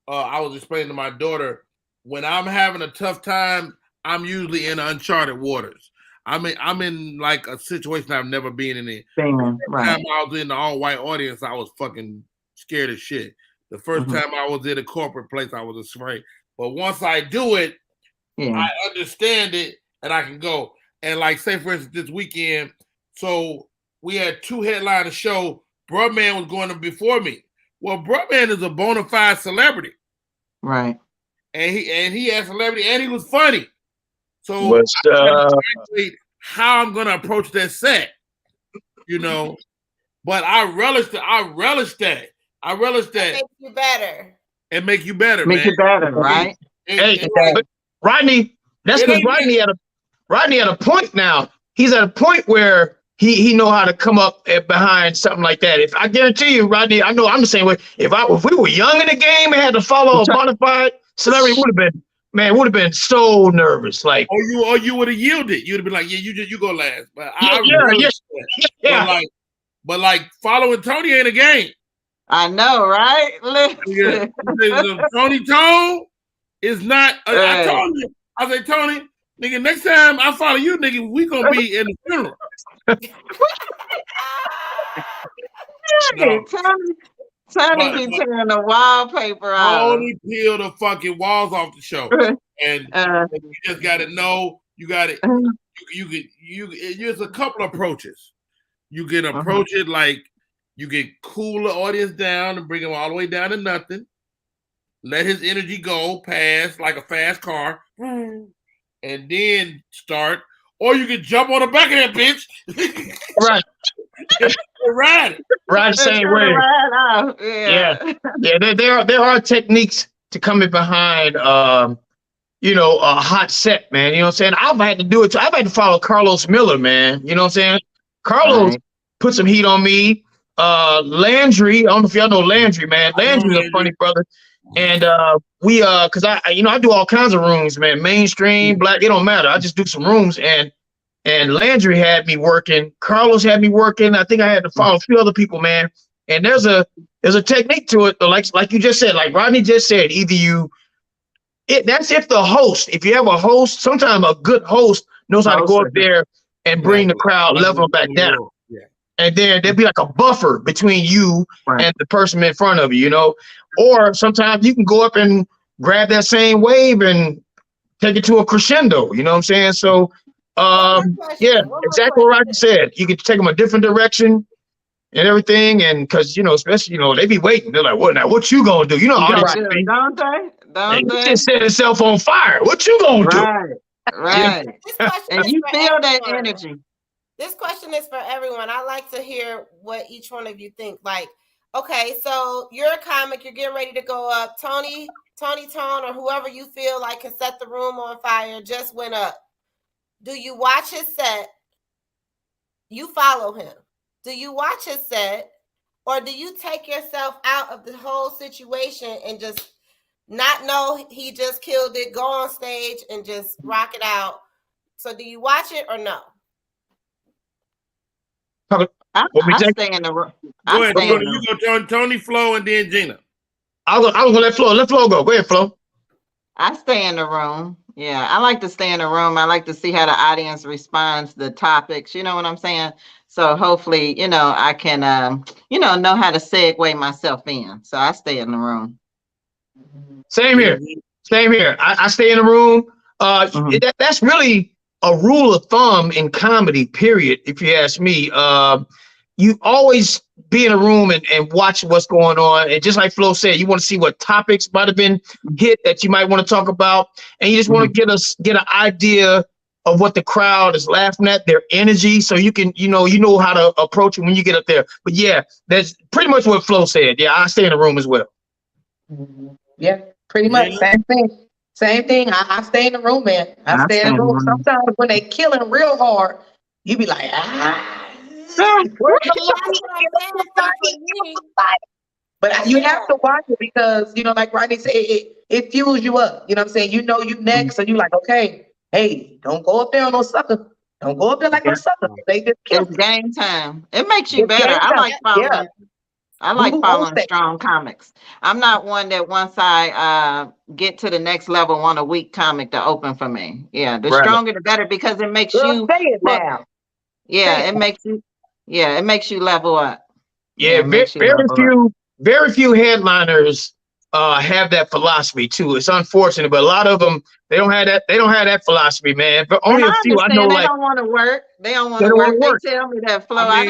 I was explaining to my daughter, when I'm having a tough time, I'm usually in uncharted waters. I'm in like a situation I've never been in. The time I was in the all-white audience, I was fucking scared as shit. The first time I was in a corporate place, I was afraid. But once I do it, I understand it and I can go. And like, say for instance, this weekend, so we had 2 headliner show. Brudman was going to before me. Well, Brudman is a bona fide celebrity. Right. And he had celebrity and he was funny. So I evaluate how I'm gonna approach that set, But I relish that. I relish that. Make you better. And make you better, make you better, right? But Rodney, that's because Rodney at a point now. He's at a point where he know how to come up behind something like that. If I guarantee you, Rodney, I know I'm the same way. If we were young in the game and had to follow a bona fide celebrity, would have been so nervous. Like, or you would have yielded. You'd have been like, yeah, you go last. But but like following Tony ain't a game. I know, right? Tony Tone is not. I told you. I say, Tony, nigga, next time I follow you, nigga, we gonna be in the funeral. Tony be tearing the wallpaper out. Tony peel the fucking walls off the show, and you just got to know. You got it. There's a couple approaches. You can approach it like you can cool the audience down and bring them all the way down to nothing. Let his energy go past like a fast car, and then start. Or you can jump on the back of that bitch. Right. Ride the same way. Yeah. There are techniques to coming behind a hot set, man. You know what I'm saying? I've had to do it too. I've had to follow Carlos Miller, man. You know what I'm saying? Carlos put some heat on me. Landry. I don't know if y'all know Landry, man. Landry's a funny brother. And we cause I do all kinds of rooms, man. Mainstream, black, it don't matter. I just do some rooms, and Landry had me working. Carlos had me working. I think I had to follow a few other people, man. And there's a technique to it, like you just said, like Rodney just said. That's if the host, if you have a host, sometimes a good host knows how to go up there and bring the crowd level back down. Yeah. And then there'd be like a buffer between you and the person in front of you, you know. Or sometimes you can go up and grab that same wave and take it to a crescendo, you know what I'm saying? So yeah, exactly what Rodney said. You could take them a different direction and everything, and because especially they be waiting. They're like, "What now? What you gonna do?" You know, Don't they? Just set itself on fire. What you gonna do? Right. And you feel that energy. This question is for everyone. I like to hear what each one of you think. Like, okay, so you're a comic. You're getting ready to go up. Tony Tone, or whoever you feel like can set the room on fire just went up. Do you watch his set? You follow him. Do you watch his set, or do you take yourself out of the whole situation and just not know he just killed it, go on stage and just rock it out? So do you watch it or no? I stay in the room. Go ahead, you go Tony, Flo, and then Gina. I was gonna let Flo go. Go ahead, Flo. I stay in the room. Yeah, I like to stay in the room. I like to see how the audience responds to the topics. You know what I'm saying? So hopefully, I can, know how to segue myself in. So I stay in the room. Same here. I stay in the room. That's really a rule of thumb in comedy, period. If you ask me, you always be in a room and watch what's going on. And just like Flo said, you want to see what topics might have been hit that you might want to talk about. And you just want to get an idea of what the crowd is laughing at, their energy. So you can, you know how to approach it when you get up there. But yeah, that's pretty much what Flo said. Yeah, I stay in the room as well. Yeah, pretty much. Same thing. I stay in the room, man. I stay in the room. Sometimes when they killing real hard, you be like, But you have to watch it because, like Rodney said, it fuels you up. You know what I'm saying? You next, and you like, okay, hey, don't go up there on no sucker. Don't go up there like a sucker. They just it's game time. It makes you better. I like following. Yeah. I like following strong comics. I'm not one that once I get to the next level want a weak comic to open for me. Yeah, the stronger the better because it makes you. Say it now. Yeah, it makes you. Yeah, it makes you level up. Yeah, very few headliners have that philosophy too. It's unfortunate, but a lot of them they don't have that. They don't have that philosophy, man. But only a few I know. They don't want to work. They don't want to work. They tell me that, Flo. I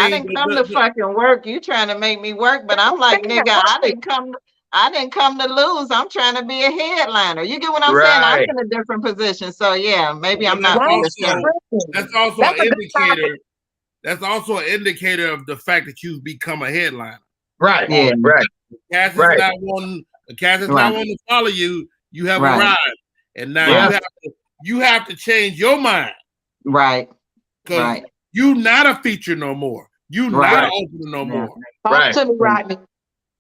didn't come to fucking work. You trying to make me work, but I'm like, nigga, I didn't come to lose. I'm trying to be a headliner. You get what I'm saying? I'm in a different position. So yeah, maybe I'm not. That's also an indicator. That's also an indicator of the fact that you've become a headliner. Right. Yeah. Right. The cast is not wanting to follow you. You have arrived, and now you have to change your mind. Right. Because you not a feature no more. You not an opener no more. Talk to me, Rodney.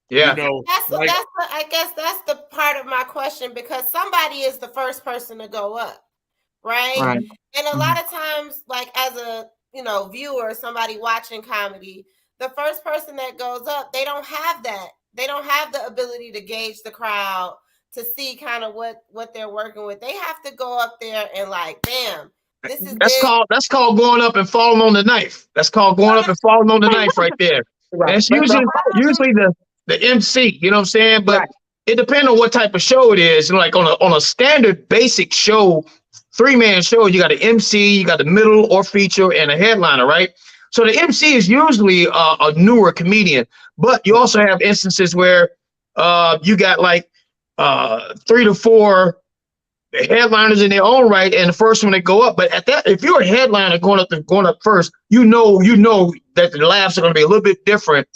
Yeah. I guess that's the part of my question, because somebody is the first person to go up, right? And a lot of times, like as a viewer, somebody watching comedy, the first person that goes up, they don't have that. They don't have the ability to gauge the crowd to see kind of what they're working with. They have to go up there and like, bam, this is that's called going up and falling on the knife. That's called going up and falling on the knife right there. That's usually the MC, you know what I'm saying? But it depends on what type of show it is. And like on a standard basic show, 3-man show, you got an MC, you got the middle or feature, and a headliner, right? So the MC is usually a newer comedian, but you also have instances where you got like 3 to 4 headliners in their own right, and the first one to go up. But if you're a headliner going up first, you know that the laughs are going to be a little bit different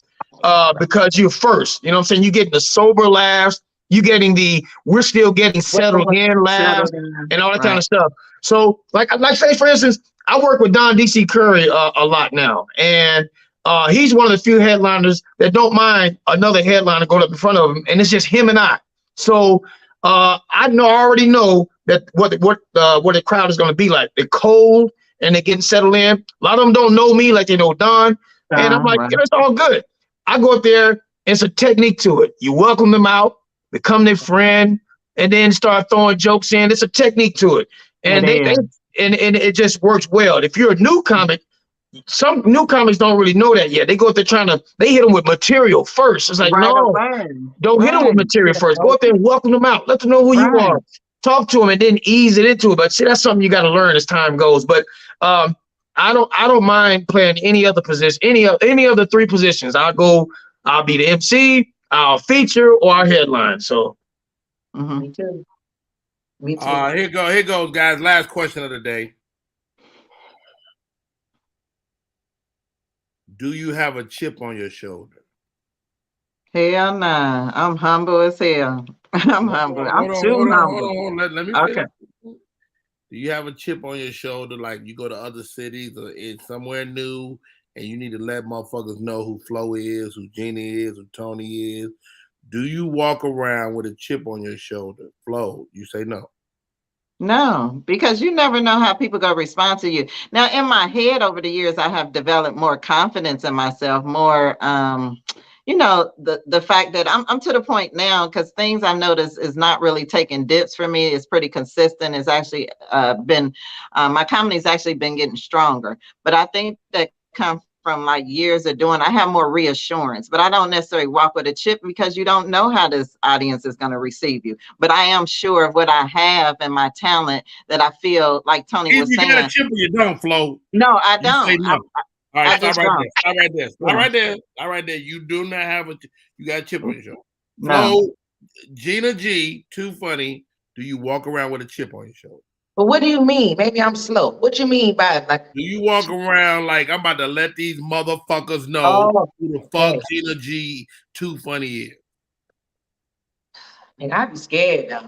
because you're first. You know what I'm saying? You're getting the sober laughs. You getting we're still getting settled in laughs and all that kind of stuff. So like say for instance, I work with Don DC Curry a lot now, and He's one of the few headliners that don't mind another headliner going up in front of him, and it's just him and I. So I already know that what the crowd is going to be like. They're cold and they're getting settled in. A lot of them don't know me like they know Don, and I'm like, right. it's all good. I go up there. It's a technique to it. You welcome them out, become their friend, and then start throwing jokes in. It's a technique to it, and it just works well. If you're a new comic, some new comics don't really know that yet. They go up there they hit them with material first. It's like, no, don't hit them with material first. Go up there and welcome them out. Let them know who you are. Talk to them and then ease it into it. But see, that's something you got to learn as time goes. But I don't mind playing any other position, any of the three positions. I'll be the MC, I'll feature, or I'll headline. So Me too. Here goes, guys. Last question of the day. Do you have a chip on your shoulder? Hell nah. I'm humble as hell. I'm humble. I'm too humble. Let me finish. Do you have a chip on your shoulder, like you go to other cities or it's somewhere new and you need to let motherfuckers know who Flo is, who Gina is, who Tony is? Do you walk around with a chip on your shoulder? Flo, you say no. No, because you never know how people gonna respond to you. Now, in my head over the years, I have developed more confidence in myself, more the fact that I'm to the point now, because things I've noticed is not really taking dips for me. It's pretty consistent. It's actually been my comedy's actually been getting stronger. But I think that comes from like years of doing, I have more reassurance, but I don't necessarily walk with a chip because you don't know how this audience is going to receive you. But I am sure of what I have and my talent that I feel like Tony was saying. You got a chip or you don't, Flo? No, I don't. No. All right, stop right there. You do not have you got a chip on your shoulder. Flo, Gina G, Too Funny. Do you walk around with a chip on your shoulder? But what do you mean? Maybe I'm slow. What you mean by like? Do you walk around like I'm about to let these motherfuckers know who the fuck Gina G Too Funny is? And I'd be scared though.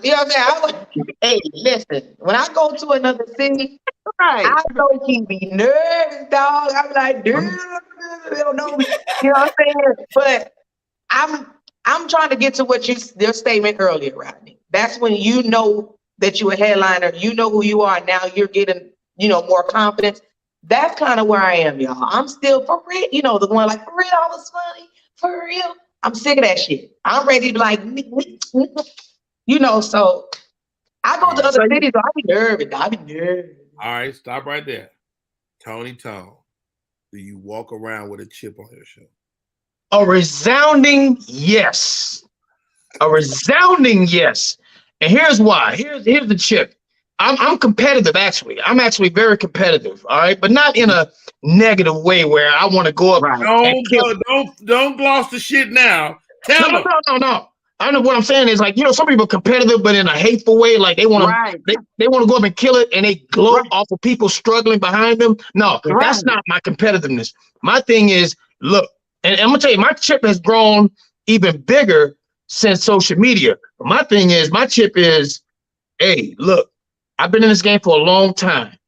You know what I'm saying? Hey, listen. When I go to another city, I don't keep me nervous, dog. I'm like, dude, they don't know me. You know what I'm saying? But I'm trying to get to what your statement earlier, Rodney. That's when you know that you're a headliner, you know who you are. Now you're getting, more confidence. That's kind of where I am, y'all. I'm still for real, the one like, for real, I was funny, for real. I'm sick of that shit. I'm ready to be like, so I go to other cities, so I be nervous. All right, stop right there. Tony Tone, do you walk around with a chip on your shoulder? A resounding yes. A resounding yes. And here's why. Here's the chip. I'm competitive, actually. I'm actually very competitive, all right? But not in a negative way where I want to go up and kill. Don't gloss the shit now. No. I know what I'm saying is like, some people are competitive, but in a hateful way. Like they want to they want to go up and kill it, and they gloat off of people struggling behind them. No, that's not my competitiveness. My thing is, look, and I'm gonna tell you, my chip has grown even bigger since social media. But my thing is, my chip is, hey, look, I've been in this game for a long time,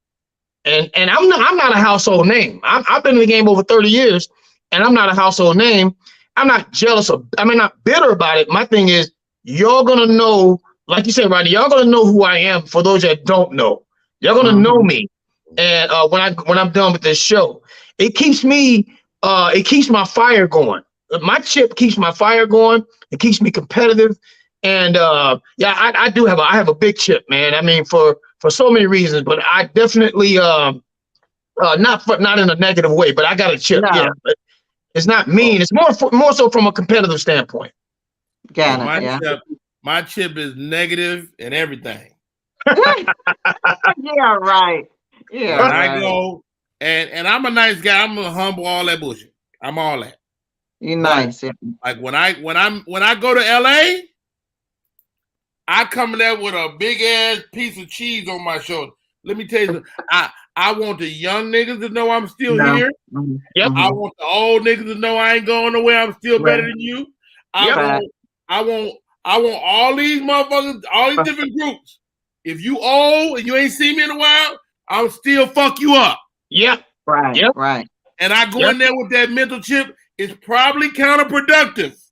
and I'm not a household name. I've been in the game over 30 years, and I'm not a household name. I'm not jealous not bitter about it. My thing is, y'all gonna know, like you said, Rodney, y'all gonna know who I am. For those that don't know, y'all gonna know me. And when I'm done with this show, it keeps my fire going. My chip keeps my fire going. It keeps me competitive. And I have a big chip, man. I mean, for so many reasons, but I definitely not in a negative way, but I got a chip. No. Yeah. It's not mean. It's more so from a competitive standpoint. My chip is negative and everything. Yeah, right. Yeah. When I go and I'm a nice guy. I'm gonna humble all that bullshit. I'm all that. You're nice. Yeah. Like when I go to LA, I come in there with a big ass piece of cheese on my shoulder. Let me tell you something. I want the young niggas to know I'm still here. Yep. I want the old niggas to know I ain't going nowhere. I'm still better than you. I want all these motherfuckers, all these different groups. If you old and you ain't seen me in a while, I'll still fuck you up. Yep. Right. Yep. Right. And I go in there with that mental chip, it's probably counterproductive.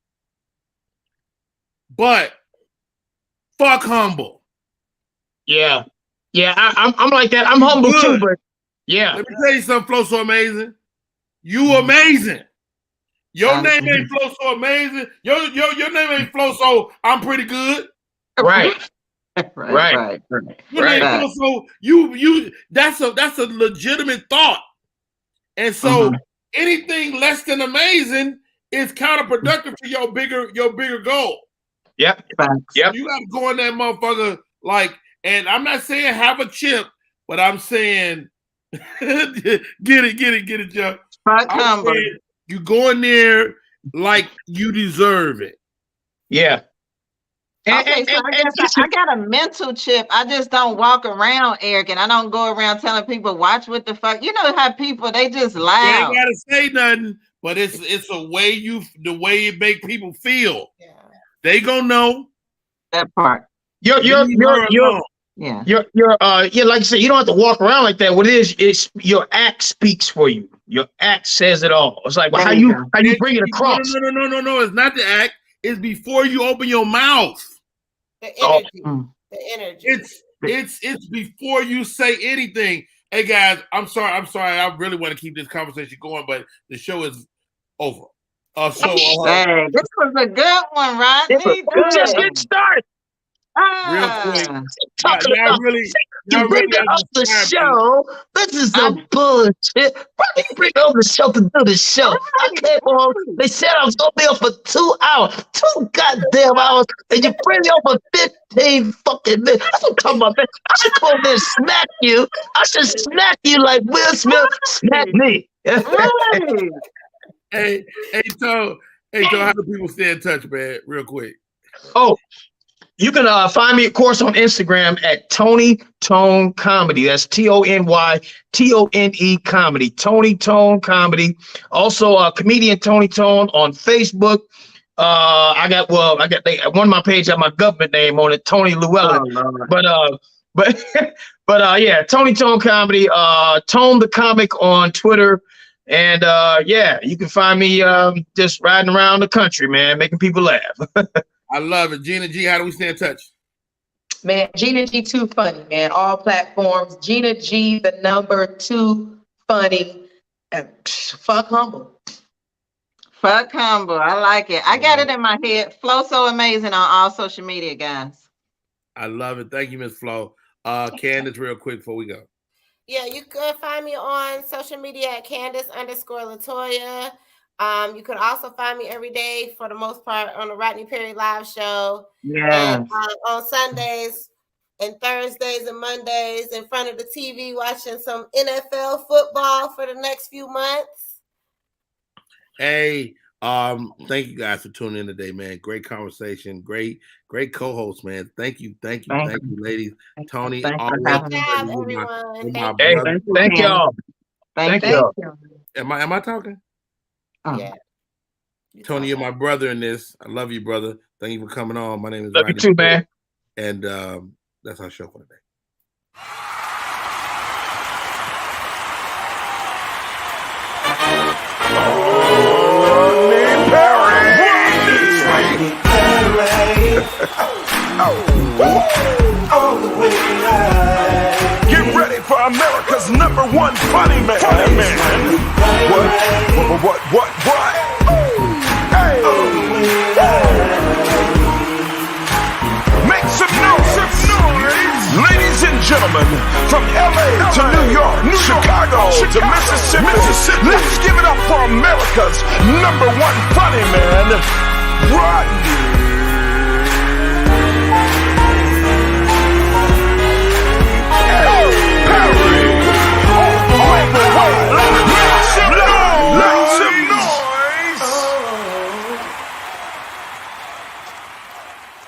But fuck humble. Yeah. Yeah, I'm like that. I'm humble too, but yeah. Let me tell you something, Flow So Amazing. You amazing. Your name ain't Flow So Amazing. Your name ain't Flow So I'm pretty good. Right. Right. Your name Flow So you that's a legitimate thought. And so anything less than amazing is counterproductive to your bigger goal. Yep. Yep. You gotta go in that motherfucker like, and I'm not saying have a chip, but I'm saying get it, Joe. You go in there like you deserve it. Yeah. Okay, so I got a mental chip. I just don't walk around arrogant. I don't go around telling people, watch what the fuck. You know how people, they just loud. You ain't gotta say nothing, but it's a way the way it make people feel. Yeah. They gonna know that part. Like you said, you don't have to walk around like that. What it is your act speaks for you. Your act says it all. It's like, well, how you bring it across. No, it's not the act. It's before you open your mouth. The energy. The energy. It's before you say anything. Hey guys, I'm sorry. I really want to keep this conversation going, but the show is over. This was a good one, Rodney. Let's just get started. Real quick. Talking about you bring it up the show. This is some bullshit. Probably bring it on the show to do the show. I came on. They said I was gonna be on for 2 hours, 2 goddamn hours, and you bring me on for 15 fucking minutes. That's what I'm talking about, man. I should come there and smack you. I should smack you like Will Smith smack me. Hey, Joe, how do people stay in touch, man? Real quick. Oh, you can find me, of course, on Instagram at Tony Tone Comedy. That's TonyTone Comedy. Tony Tone Comedy. Also, comedian Tony Tone on Facebook. I got one of my pages have my government name on it, Tony Llewellyn. But yeah, Tony Tone Comedy. Tone the Comic on Twitter. And yeah, you can find me just riding around the country, man, making people laugh. I love it. Gina G, how do we stay in touch? Man, Gina G 2 Funny, man. All platforms. Gina G, the number 2 Funny. Fuck humble. Fuck humble. I like it. I got it in my head. Flow So Amazing on all social media, guys. I love it. Thank you, Miss Flo. Candace, real quick before we go. Yeah, you could find me on social media at Candace_Latoya. You can also find me every day, for the most part, on the Rodney Perry Live Show. Yeah. And on Sundays and Thursdays and Mondays in front of the TV watching some NFL football for the next few months. Hey, thank you guys for tuning in today, man. Great conversation. Great co-host, man. Thank you, ladies. Tony, Good job, everyone. Thank y'all. Thank y'all. Am I talking? Yeah. Tony, you're my brother in this. I love you, brother. Thank you for coming on. My name is Love Rodney. You too, man. And that's our show for today. Get ready for America's #1 funny man. What? Hey. Make some noise. Ladies and gentlemen, from LA to New York, Chicago to Mississippi, let's give it up for America's #1 funny man, Rodney.